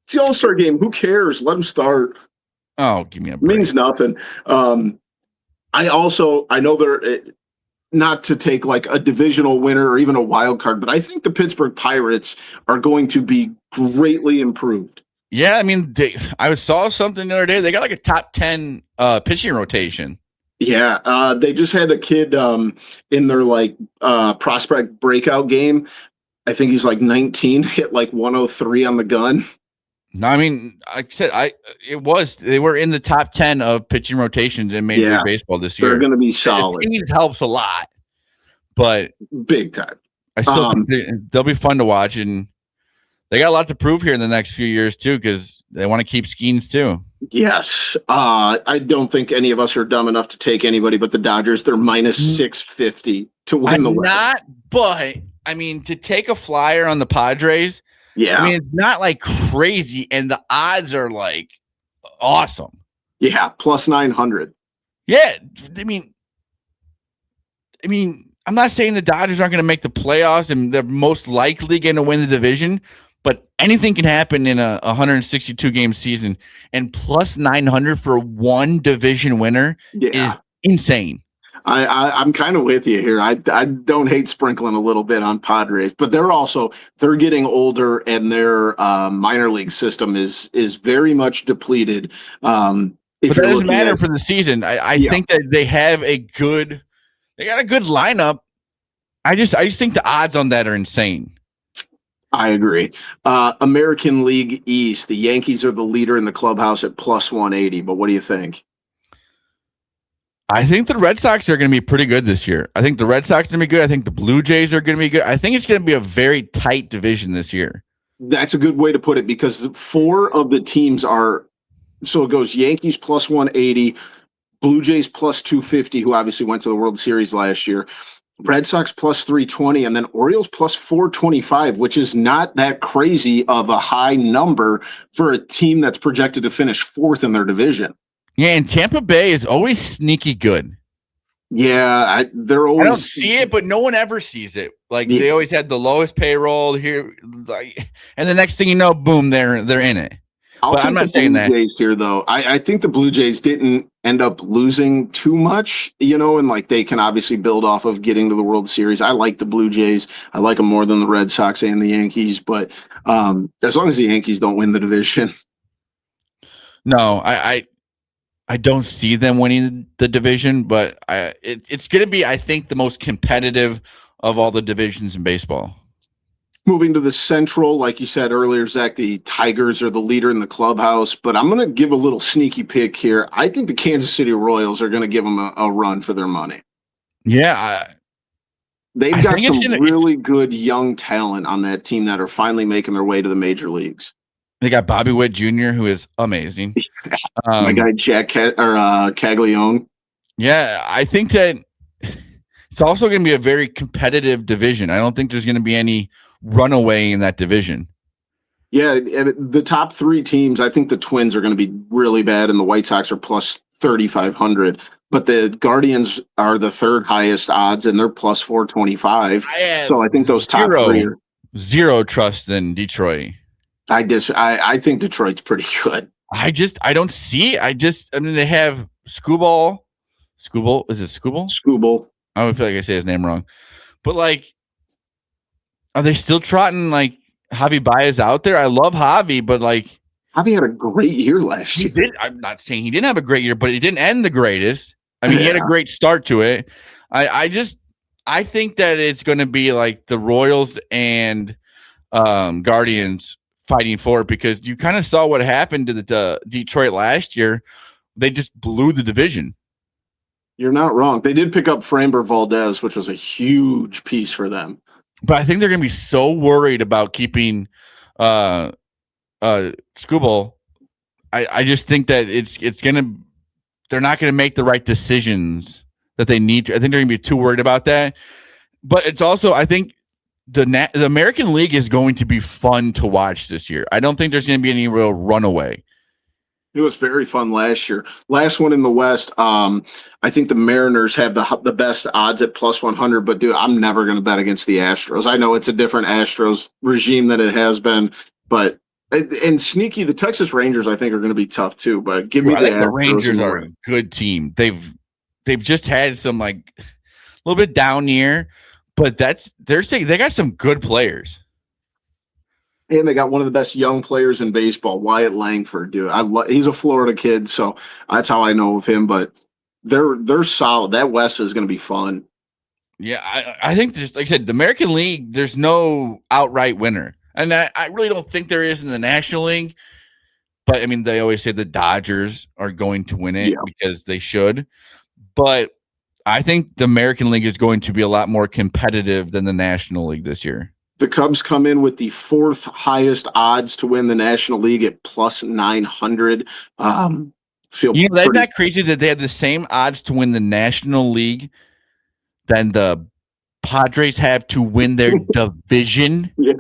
It's the All-Star game. Who cares? Let him start. Oh, give me a It break. means nothing. I know they're not to take like a divisional winner or even a wild card, but I think the Pittsburgh Pirates are going to be greatly improved. Yeah, I mean, I saw something the other day. They got like a top 10 pitching rotation. Yeah, they just had a kid in their like prospect breakout game. I think he's like 19, hit like 103 on the gun. No, I mean, like I said, they were in the top 10 of pitching rotations in Major League Baseball this year. They're going to be solid. It helps a lot, but big time. I still think they'll be fun to watch, and they got a lot to prove here in the next few years too, because they want to keep Skeens too. Yes, I don't think any of us are dumb enough to take anybody but the Dodgers. They're minus 650 to win the West. Not, but I mean, to take a flyer on the Padres. Yeah, I mean, it's not like crazy, and the odds are like awesome. Yeah, plus 900. Yeah, I mean, I'm not saying the Dodgers aren't going to make the playoffs, and they're most likely going to win the division, but anything can happen in a 162 game season, and plus 900 for one division winner is insane. I'm kind of with you here. I don't hate sprinkling a little bit on Padres, but they're getting older, and their minor league system is very much depleted. But that doesn't matter for the season. I think that they got a good lineup. I just think the odds on that are insane. I agree. American League East, the Yankees are the leader in the clubhouse at plus 180. But what do you think? I think the Red Sox are going to be pretty good this year. I think the Red Sox are going to be good. I think the Blue Jays are going to be good. I think it's going to be a very tight division this year. That's a good way to put it, because 4 of the teams are. So it goes Yankees plus 180, Blue Jays plus 250, who obviously went to the World Series last year, Red Sox plus 320, and then Orioles plus 425, which is not that crazy of a high number for a team that's projected to finish 4th in their division. Yeah, and Tampa Bay is always sneaky good. Yeah, they're always. I don't see it, but no one ever sees it. Like they always had the lowest payroll here, and the next thing you know, boom, they're in it. I'm not saying that. Jays here, though. I think the Blue Jays didn't end up losing too much, and like they can obviously build off of getting to the World Series. I like the Blue Jays. I like them more than the Red Sox and the Yankees, but as long as the Yankees don't win the division. No, I don't see them winning the division, but it's going to be, I think, the most competitive of all the divisions in baseball. Moving to the Central, like you said earlier, Zach, the Tigers are the leader in the clubhouse, but I'm going to give a little sneaky pick here. I think the Kansas City Royals are going to give them a run for their money. Yeah. They've got some really good young talent on that team that are finally making their way to the major leagues. They got Bobby Witt Jr., who is amazing. My guy Jack Caglione. Yeah, I think that it's also going to be a very competitive division. I don't think there's going to be any runaway in that division. Yeah, the top 3 teams, I think the Twins are going to be really bad, and the White Sox are plus 3,500. But the Guardians are the 3rd highest odds, and they're plus 425. So I think those top 3 are zero trust in Detroit. I think Detroit's pretty good. I don't see. I mean, they have Scooble. Is it Scooble? Scooble. I don't feel like I say his name wrong. But like, are they still trotting like Javi Baez out there? I love Javi, but like Javi had a great year last year. I'm not saying he didn't have a great year, but he didn't end the greatest. I mean, he had a great start to it. I think that it's going to be like the Royals and Guardians fighting for it, because you kind of saw what happened to the Detroit last year. They just blew the division. You're not wrong. They did pick up Framber Valdez, which was a huge piece for them. But I think they're going to be so worried about keeping Scooble. I just think that they're not going to make the right decisions that they need to. I think they're going to be too worried about that. But it's also, I think the American League is going to be fun to watch this year. I don't think there's going to be any real runaway. It was very fun last year. Last one in the West, I think the Mariners have the best odds at plus 100, but dude, I'm never going to bet against the Astros. I know it's a different Astros regime than it has been, but and sneaky, the Texas Rangers I think are going to be tough too, but give me the Rangers are a good team. They've just had some like a little bit down year, but they got some good players. And they got one of the best young players in baseball, Wyatt Langford, dude. He's a Florida kid, so that's how I know of him. But they're solid. That West is going to be fun. Yeah, I think just like I said, the American League, there's no outright winner, and I really don't think there is in the National League. But I mean, they always say the Dodgers are going to win it because they should. But I think the American League is going to be a lot more competitive than the National League this year. The Cubs come in with the fourth highest odds to win the National League at plus 900. Isn't that crazy that they had the same odds to win the National League than the Padres have to win their division? Yeah,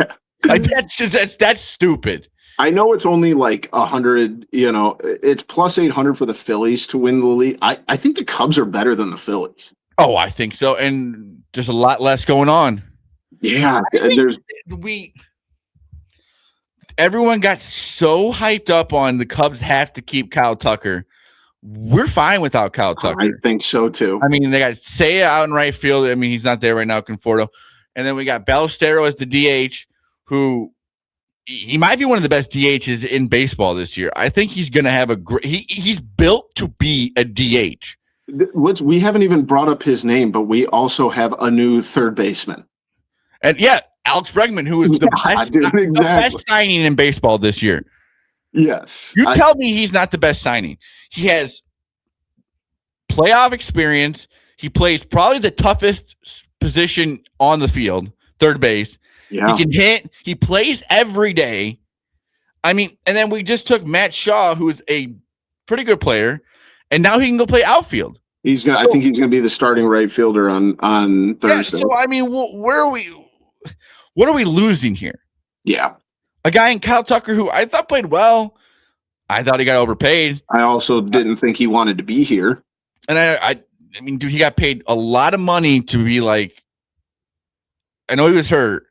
like that's stupid. I know it's only like 100. It's plus 800 for the Phillies to win the league. I think the Cubs are better than the Phillies. Oh, I think so, and there's a lot less going on. Yeah, everyone got so hyped up on the Cubs have to keep Kyle Tucker. We're fine without Kyle Tucker. I think so too. I mean, they got Seiya out in right field. I mean, he's not there right now, Conforto. And then we got Ballesteros as the DH, who he might be one of the best DHs in baseball this year. I think he's going to have a great. He's built to be a DH. We haven't even brought up his name, but we also have a new third baseman. And Alex Bregman, who is the best signing in baseball this year. Yes. You tell me he's not the best signing. He has playoff experience. He plays probably the toughest position on the field, third base. Yeah. He can hit. He plays every day. I mean, and then we just took Matt Shaw, who is a pretty good player, and now he can go play outfield. I think he's gonna be the starting right fielder on Thursday. So I mean, where are we? What are we losing here? Yeah. A guy in Kyle Tucker who I thought played well. I thought he got overpaid. I also didn't think he wanted to be here. And I mean, dude, he got paid a lot of money to be like. I know he was hurt.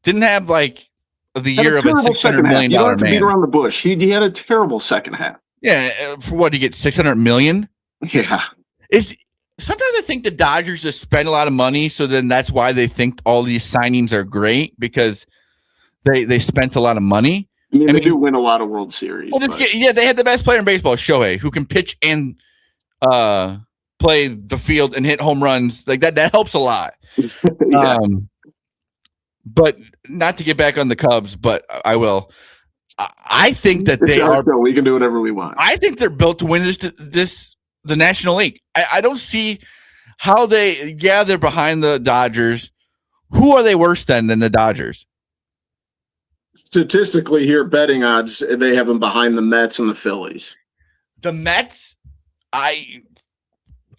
Didn't have like the year of a $600 million man. You don't have to beat around the bush. He had a terrible second half. Yeah, for what, he get $600 million? Yeah. Sometimes I think the Dodgers just spend a lot of money, so then that's why they think all these signings are great because they spent a lot of money. I mean, they do win a lot of World Series. Well, they had the best player in baseball, Shohei, who can pitch and play the field and hit home runs. Like that helps a lot. Yeah. But not to get back on the Cubs, but I will. I think that they are. We can do whatever we want. I think they're built to win the National League. I don't see how they're behind the Dodgers. Who are they worse than the Dodgers? Statistically, here betting odds, they have them behind the Mets and the Phillies. The Mets, I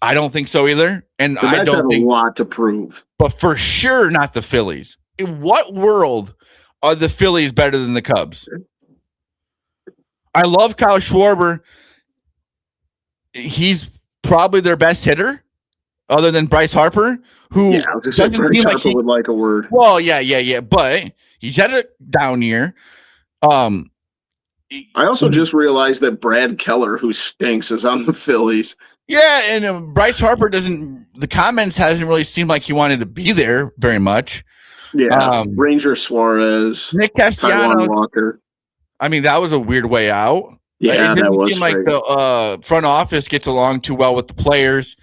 don't think so either, and the Mets have a lot to prove. But for sure, not the Phillies. In what world are the Phillies better than the Cubs? I love Kyle Schwarber. He's probably their best hitter, other than Bryce Harper, who doesn't seem like he would like a word. Well, yeah, but he's had a down year. I also just realized that Brad Keller, who stinks, is on the Phillies. Yeah, and Bryce Harper the comments hasn't really seemed like he wanted to be there very much. Yeah, Ranger Suarez, Nick Castellanos, Walker. I mean, that was a weird way out. Yeah, it didn't seem like the front office gets along too well with the players,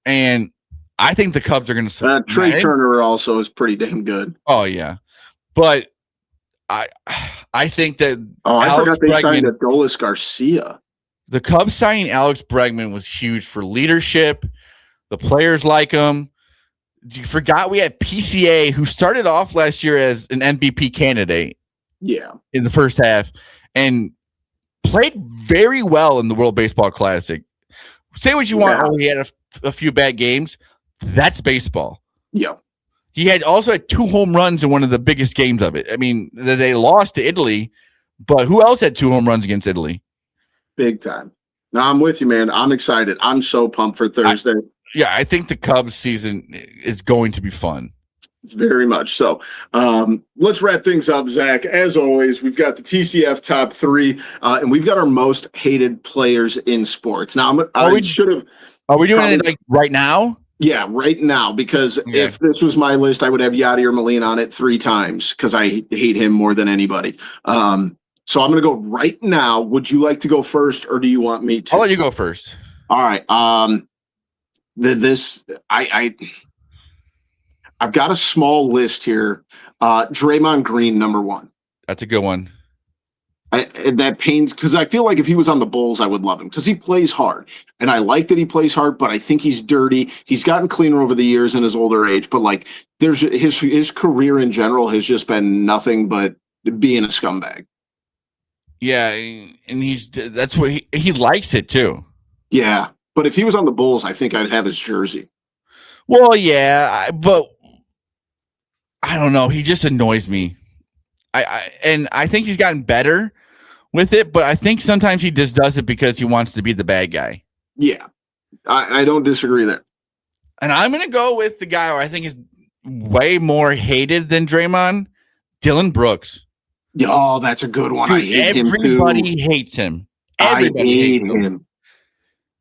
and I think the Cubs are going to. Trey Turner also is pretty damn good. Oh yeah, but I think that. Oh, I forgot they signed Adolis Garcia. The Cubs signing Alex Bregman was huge for leadership. The players like him. You forgot we had PCA, who started off last year as an MVP candidate. Yeah, in the first half, and played very well in the World Baseball Classic. Say what you want. Oh, he had a few bad games. That's baseball. Yeah, He had also had 2 home runs in one of the biggest games of it. I mean, they lost to Italy, but who else had 2 home runs against Italy? Big time. No, I'm with you, man. I'm excited. I'm so pumped for Thursday. I think the Cubs season is going to be fun. Very much so. Let's wrap things up, Zach. As always, we've got the TCF top 3, and we've got our most hated players in sports. Now, Are we doing it like right now? Yeah, right now, because if this was my list, I would have Yadier Molina on it 3 times because I hate him more than anybody. So I'm going to go right now. Would you like to go first, or do you want me to? I'll let you go first. All right. I've got a small list here. Draymond Green, number 1. That's a good one. That pains because I feel like if he was on the Bulls, I would love him because he plays hard, and I like that he plays hard. But I think he's dirty. He's gotten cleaner over the years in his older age. But like, there's his career in general has just been nothing but being a scumbag. Yeah, and that's what he likes it too. Yeah, but if he was on the Bulls, I think I'd have his jersey. Well, yeah, but I don't know. He just annoys me. I think he's gotten better with it, but I think sometimes he just does it because he wants to be the bad guy. Yeah, I don't disagree there. And I'm going to go with the guy who I think is way more hated than Draymond, Dylan Brooks. Oh, that's a good one. Dude, I hate everybody hates him. Everybody hates him.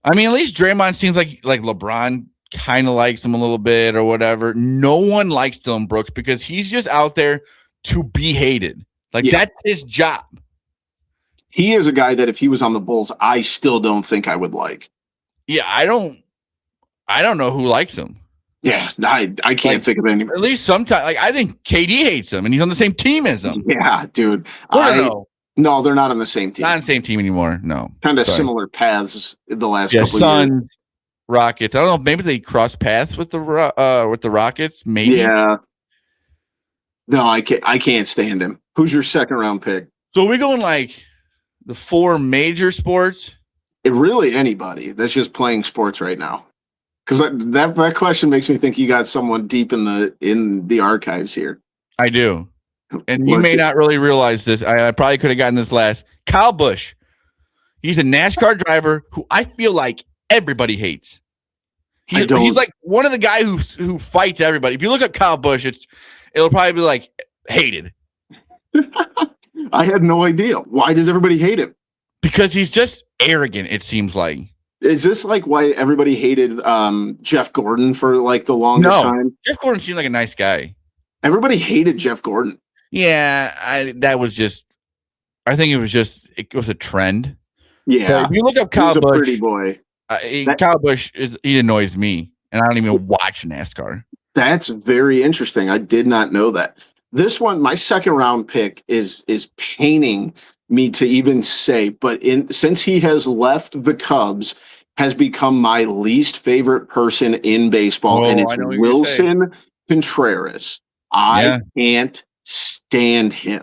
I mean, at least Draymond seems like LeBron kind of likes him a little bit or whatever. No one likes Dylan Brooks because he's just out there to be hated. That's his job. He is a guy that if he was on the Bulls, I still don't think I would like. Yeah, I don't know who likes him. Yeah, I can't think of anybody. At least sometimes, I think KD hates him, and he's on the same team as him. Yeah, dude. No, they're not on the same team. Not on the same team anymore. No, kind of similar paths in the last couple Suns, of years. Rockets. I don't know. Maybe they cross paths with the Rockets. Maybe. Yeah. No, I can't stand him. Who's your second round pick? So are we going like the 4 major sports? Really anybody that's just playing sports right now. Because that question makes me think you got someone deep in the archives here. I do. And you may not really realize this. I probably could have gotten this last. Kyle Busch. He's a NASCAR driver who I feel like everybody hates. He's like one of the guys who fights everybody. If you look at Kyle Busch, it'll probably be like hated. I had no idea. Why does everybody hate him? Because he's just arrogant, it seems like. Is this like why everybody hated Jeff Gordon for like the longest time? Jeff Gordon seemed like a nice guy. Everybody hated Jeff Gordon. Yeah, I think it was a trend. Yeah. But if you look up Kyle Busch, a pretty boy. Kyle Busch he annoys me, and I don't even watch NASCAR. That's very interesting. I did not know that. This one, my second round pick is paining me to even say, but since he has left the Cubs, has become my least favorite person in baseball, and it's Wilson Contreras. I can't stand him.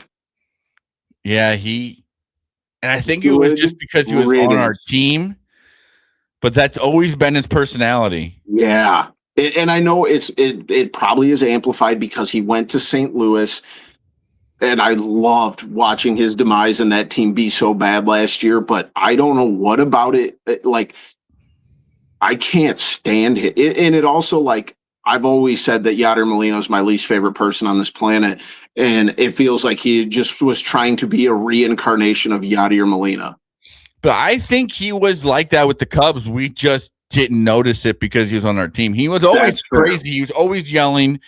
Yeah, and I think it was just because he was on our team, but that's always been his personality. Yeah. And I know it probably is amplified because he went to St. Louis, and I loved watching his demise and that team be so bad last year, but I don't know what about it. Like, I can't stand it. And it also, like, I've always said that Yadier Molina is my least favorite person on this planet, and it feels like he just was trying to be a reincarnation of Yadier Molina. But I think he was like that with the Cubs. We just didn't notice it because he was on our team. He was always crazy. He was always yelling.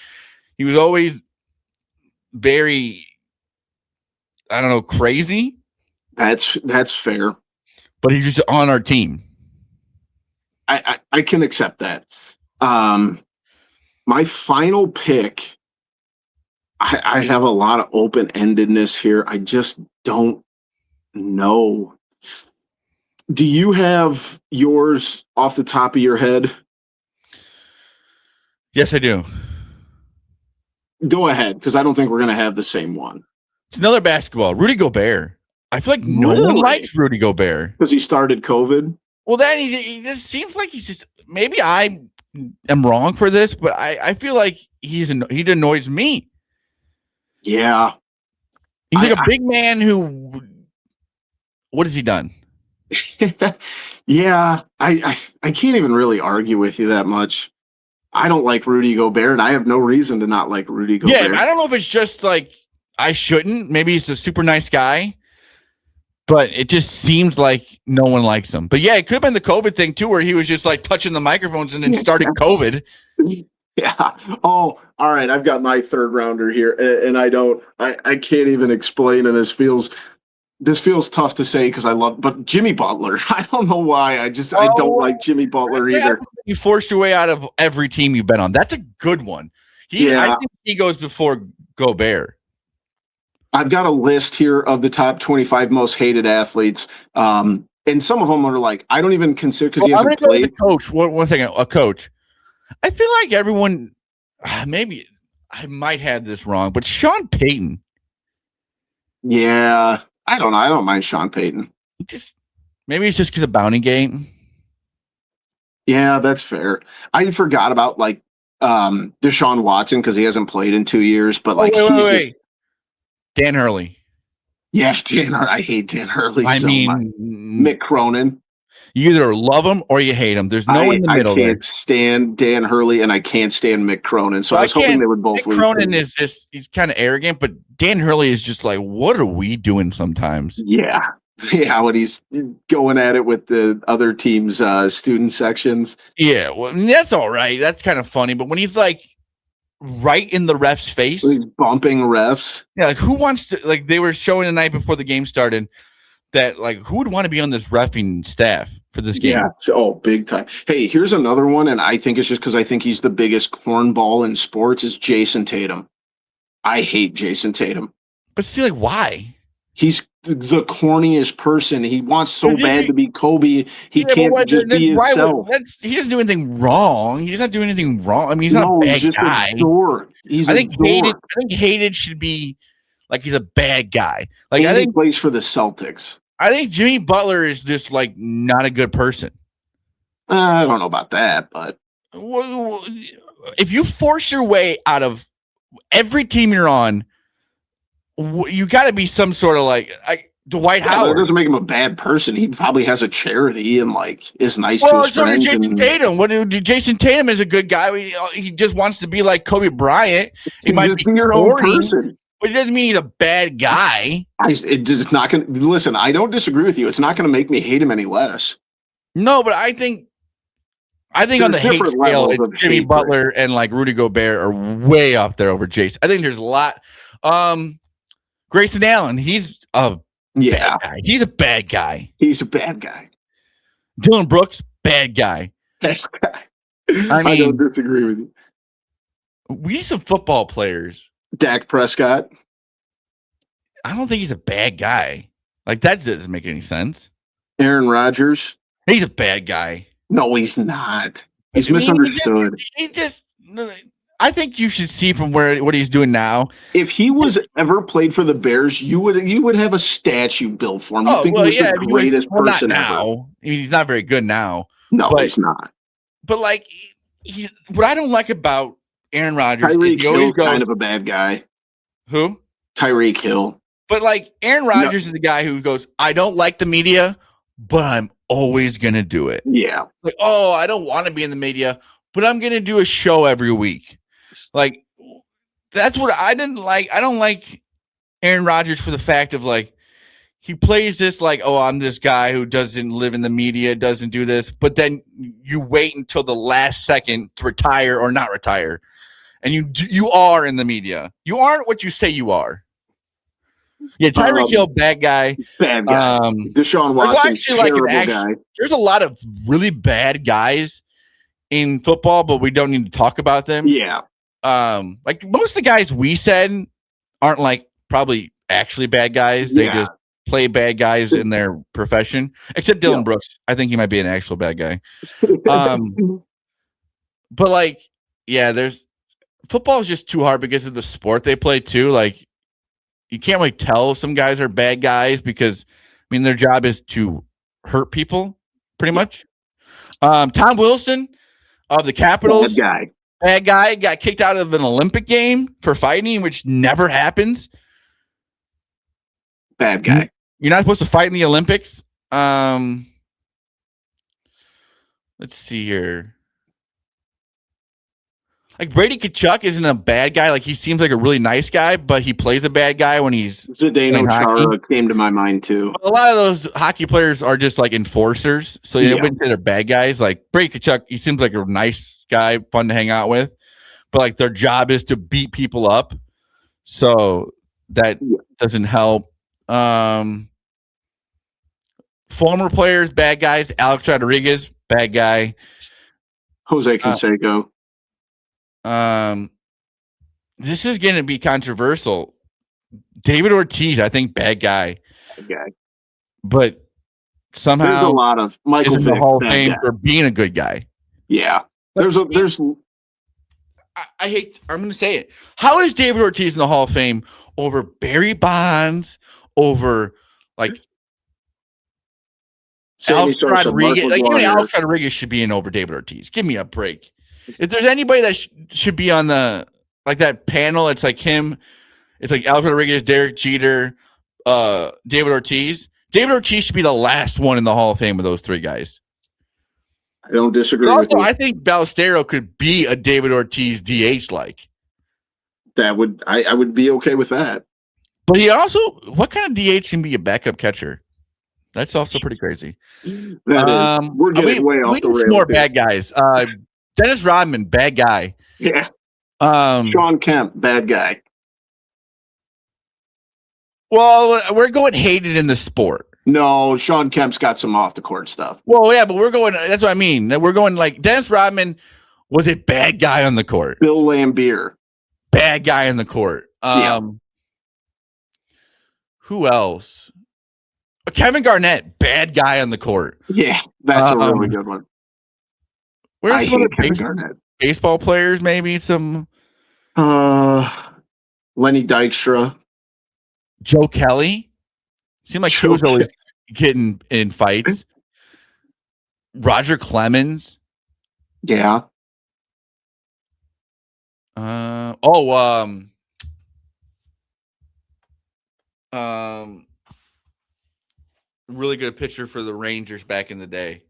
He was always very, I don't know, crazy. That's fair. But he's just on our team. I can accept that. My final pick, I have a lot of open-endedness here. I just don't know. Do you have yours off the top of your head? Yes, I do. Go ahead, because I don't think we're going to have the same one. It's another basketball. Rudy Gobert. I feel like no one likes Rudy Gobert. Because he started COVID? Well, then he just seems like he's just, maybe I'm am wrong for this, but I feel like he annoys me. Yeah. He's like a big man who. What has he done? Yeah, I can't even really argue with you that much. I don't like Rudy Gobert, and I have no reason to not like Rudy Gobert. Yeah, I don't know if it's just like I shouldn't. Maybe he's a super nice guy, but it just seems like no one likes him. But yeah, it could have been the COVID thing too, where he was just like touching the microphones and then started COVID. Yeah. Oh, all right. I've got my third rounder here, and I can't even explain. And this feels tough to say because but Jimmy Butler. I don't know why. I don't like Jimmy Butler either. You forced your way out of every team you've been on. That's a good one. I think he goes before Gobert. I've got a list here of the top 25 most hated athletes. And some of them are like, I don't even consider because he hasn't played. The coach. One second. A coach. I feel like everyone, maybe I might have this wrong, but Sean Payton. Yeah. I don't know. I don't mind Sean Payton. Maybe it's just because of Bounty Gate. Yeah, that's fair. I forgot about like Deshaun Watson because he hasn't played in 2 years. But like, wait. Dan Hurley. Yeah, Dan Hurley. I hate Dan Hurley. Mick Cronin. You either love him or you hate him. There's no in the middle. I can't stand Dan Hurley and I can't stand Mick Cronin. So I was hoping they would both. Mick Cronin is he's kind of arrogant, but Dan Hurley is just like, what are we doing sometimes? Yeah. Yeah, when he's going at it with the other team's student sections. Yeah, well, that's all right. That's kind of funny. But when he's like right in the ref's face, he's bumping refs. Yeah, like who wants to? Like they were showing the night before the game started that like who would want to be on this reffing staff for this game? Yeah, big time. Hey, here's another one, and I think it's just because I think he's the biggest cornball in sports. Is Jason Tatum? I hate Jason Tatum. But see, like why? He's the corniest person. He wants so bad to be Kobe. He can't just be himself. He doesn't do anything wrong. He's not doing anything wrong. I mean, he's not a bad guy. I think hated should be like he's a bad guy. Like I think he plays for the Celtics. I think Jimmy Butler is just like not a good person. I don't know about that, but if you force your way out of every team you're on, you got to be some sort of like Dwight Howard. That doesn't make him a bad person. He probably has a charity and like is nice to his friends. Jason Tatum. Jason Tatum is a good guy. He just wants to be like Kobe Bryant. He might be your own person, but it doesn't mean he's a bad guy. It just not going to listen. I don't disagree with you. It's not going to make me hate him any less. No, but I think on the hate scale, Jimmy Butler and like Rudy Gobert are way up there over Jason. I think there's a lot. Grayson Allen, he's a bad guy. He's a bad guy. He's a bad guy. Dylan Brooks, bad guy. Bad guy. I don't disagree with you. We need some football players. Dak Prescott. I don't think he's a bad guy. Like that doesn't make any sense. Aaron Rodgers. He's a bad guy. No, he's not. He's misunderstood. I think you should see from what he's doing now. If he was ever played for the Bears, you would have a statue built for him. You think he was the greatest person now. ever. I mean, he's not very good now. No, he's not. But like, what I don't like about Aaron Rodgers, Tyreek Hill's kind of a bad guy. Who? Tyreek Hill. But like, Aaron Rodgers is the guy who goes, I don't like the media, but I'm always gonna do it. Yeah. Like, I don't want to be in the media, but I'm gonna do a show every week. Like, that's what I didn't like. I don't like Aaron Rodgers for the fact of like, he plays this like, I'm this guy who doesn't live in the media, doesn't do this, but then you wait until the last second to retire or not retire. And you are in the media. You aren't what you say you are. Yeah, Tyreek Hill, bad guy. Bad guy. Deshaun Watson, terrible guy. There's a lot of really bad guys in football, but we don't need to talk about them. Yeah. Like most of the guys we said aren't like probably actually bad guys. They just play bad guys in their profession, except Dylan Brooks. I think he might be an actual bad guy. But like, there's football is just too hard because of the sport they play too. Like, you can't really tell some guys are bad guys because, I mean, their job is to hurt people pretty much. Tom Wilson, of the Capitals. Bad guy. Bad guy got kicked out of an Olympic game for fighting, which never happens. Bad guy. You're not supposed to fight in the Olympics. Let's see here. Like Brady Tkachuk isn't a bad guy. Like he seems like a really nice guy, but he plays a bad guy when he's Zdeno Chara came to my mind too. A lot of those hockey players are just like enforcers, so you wouldn't say they're bad guys. Like Brady Tkachuk, he seems like a nice guy, fun to hang out with, but like their job is to beat people up, so that doesn't help. Former players, bad guys. Alex Rodriguez, bad guy. Jose Canseco. This is going to be controversial. David Ortiz, I think, bad guy. Bad guy. But somehow there's a lot of Michael Vick, the Hall of bad Fame guy. for being a good guy. Yeah. I hate. I'm going to say it. How is David Ortiz in the Hall of Fame over Barry Bonds, over like Alex Rodriguez? Like even Alex Rodriguez should be in over David Ortiz. Give me a break. If there's anybody that should be on the like that panel, it's like him. It's like Alex Rodriguez, Derek Jeter, David Ortiz. David Ortiz should be the last one in the Hall of Fame of those three guys. I don't disagree. But with also, you. I think Ballesteros could be a David Ortiz DH like. That would I would be okay with that. But he also, what kind of DH can be a backup catcher? That's also pretty crazy. We're getting way off the rails. More bad guys. Dennis Rodman, bad guy. Yeah. Sean Kemp, bad guy. Well, we're going hated in the sport. No, Sean Kemp's got some off the court stuff. Well, yeah, but we're going. That's what I mean. We're going like Dennis Rodman was a bad guy on the court. Bill Lambier, bad guy on the court. Who else? Kevin Garnett, bad guy on the court. Yeah, that's a really good one. Where's some other baseball players? Maybe some. Lenny Dykstra, Joe Kelly. Seemed like he was always getting in fights. Roger Clemens. Yeah. Really good pitcher for the Rangers back in the day.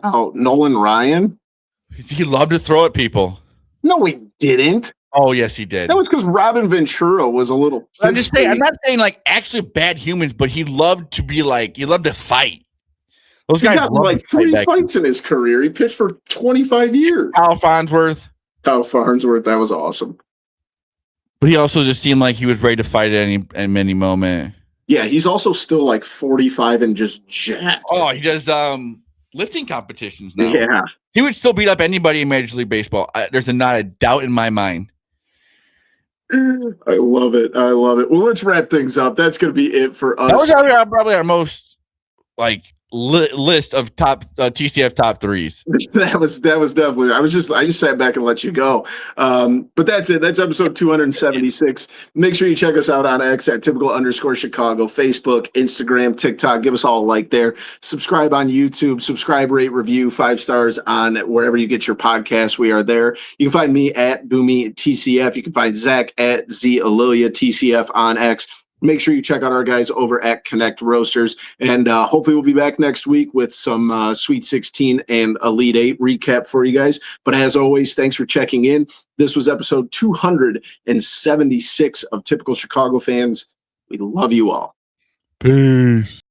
Oh, Nolan Ryan. He loved to throw at people. No, he didn't. Oh, yes, he did. That was because Robin Ventura was a little. I'm just saying. I'm not saying like actually bad humans, but he loved to be like he loved to fight. Those guys got like 3 fights in his career. He pitched for 25 years. Kyle Farnsworth. That was awesome. But he also just seemed like he was ready to fight at any moment. Yeah, he's also still like 45 and just jacked. Oh, he does lifting competitions now. Yeah. He would still beat up anybody in Major League Baseball. There's not a doubt in my mind. I love it. Well, let's wrap things up. That's going to be it for us. That was probably our most like list of top TCF top threes. That was definitely. I just sat back and let you go. But that's it. That's episode 276. Make sure you check us out on X at @typical_Chicago, Facebook, Instagram, TikTok. Give us all a like there. Subscribe on YouTube. Subscribe, rate, review 5 stars on wherever you get your podcasts. We are there. You can find me at Boomy TCF. You can find Zach at Z TCF on X. Make sure you check out our guys over at Connect Roasters. And hopefully we'll be back next week with some Sweet 16 and Elite 8 recap for you guys. But as always, thanks for checking in. This was episode 276 of Typical Chicago Fans. We love you all. Peace.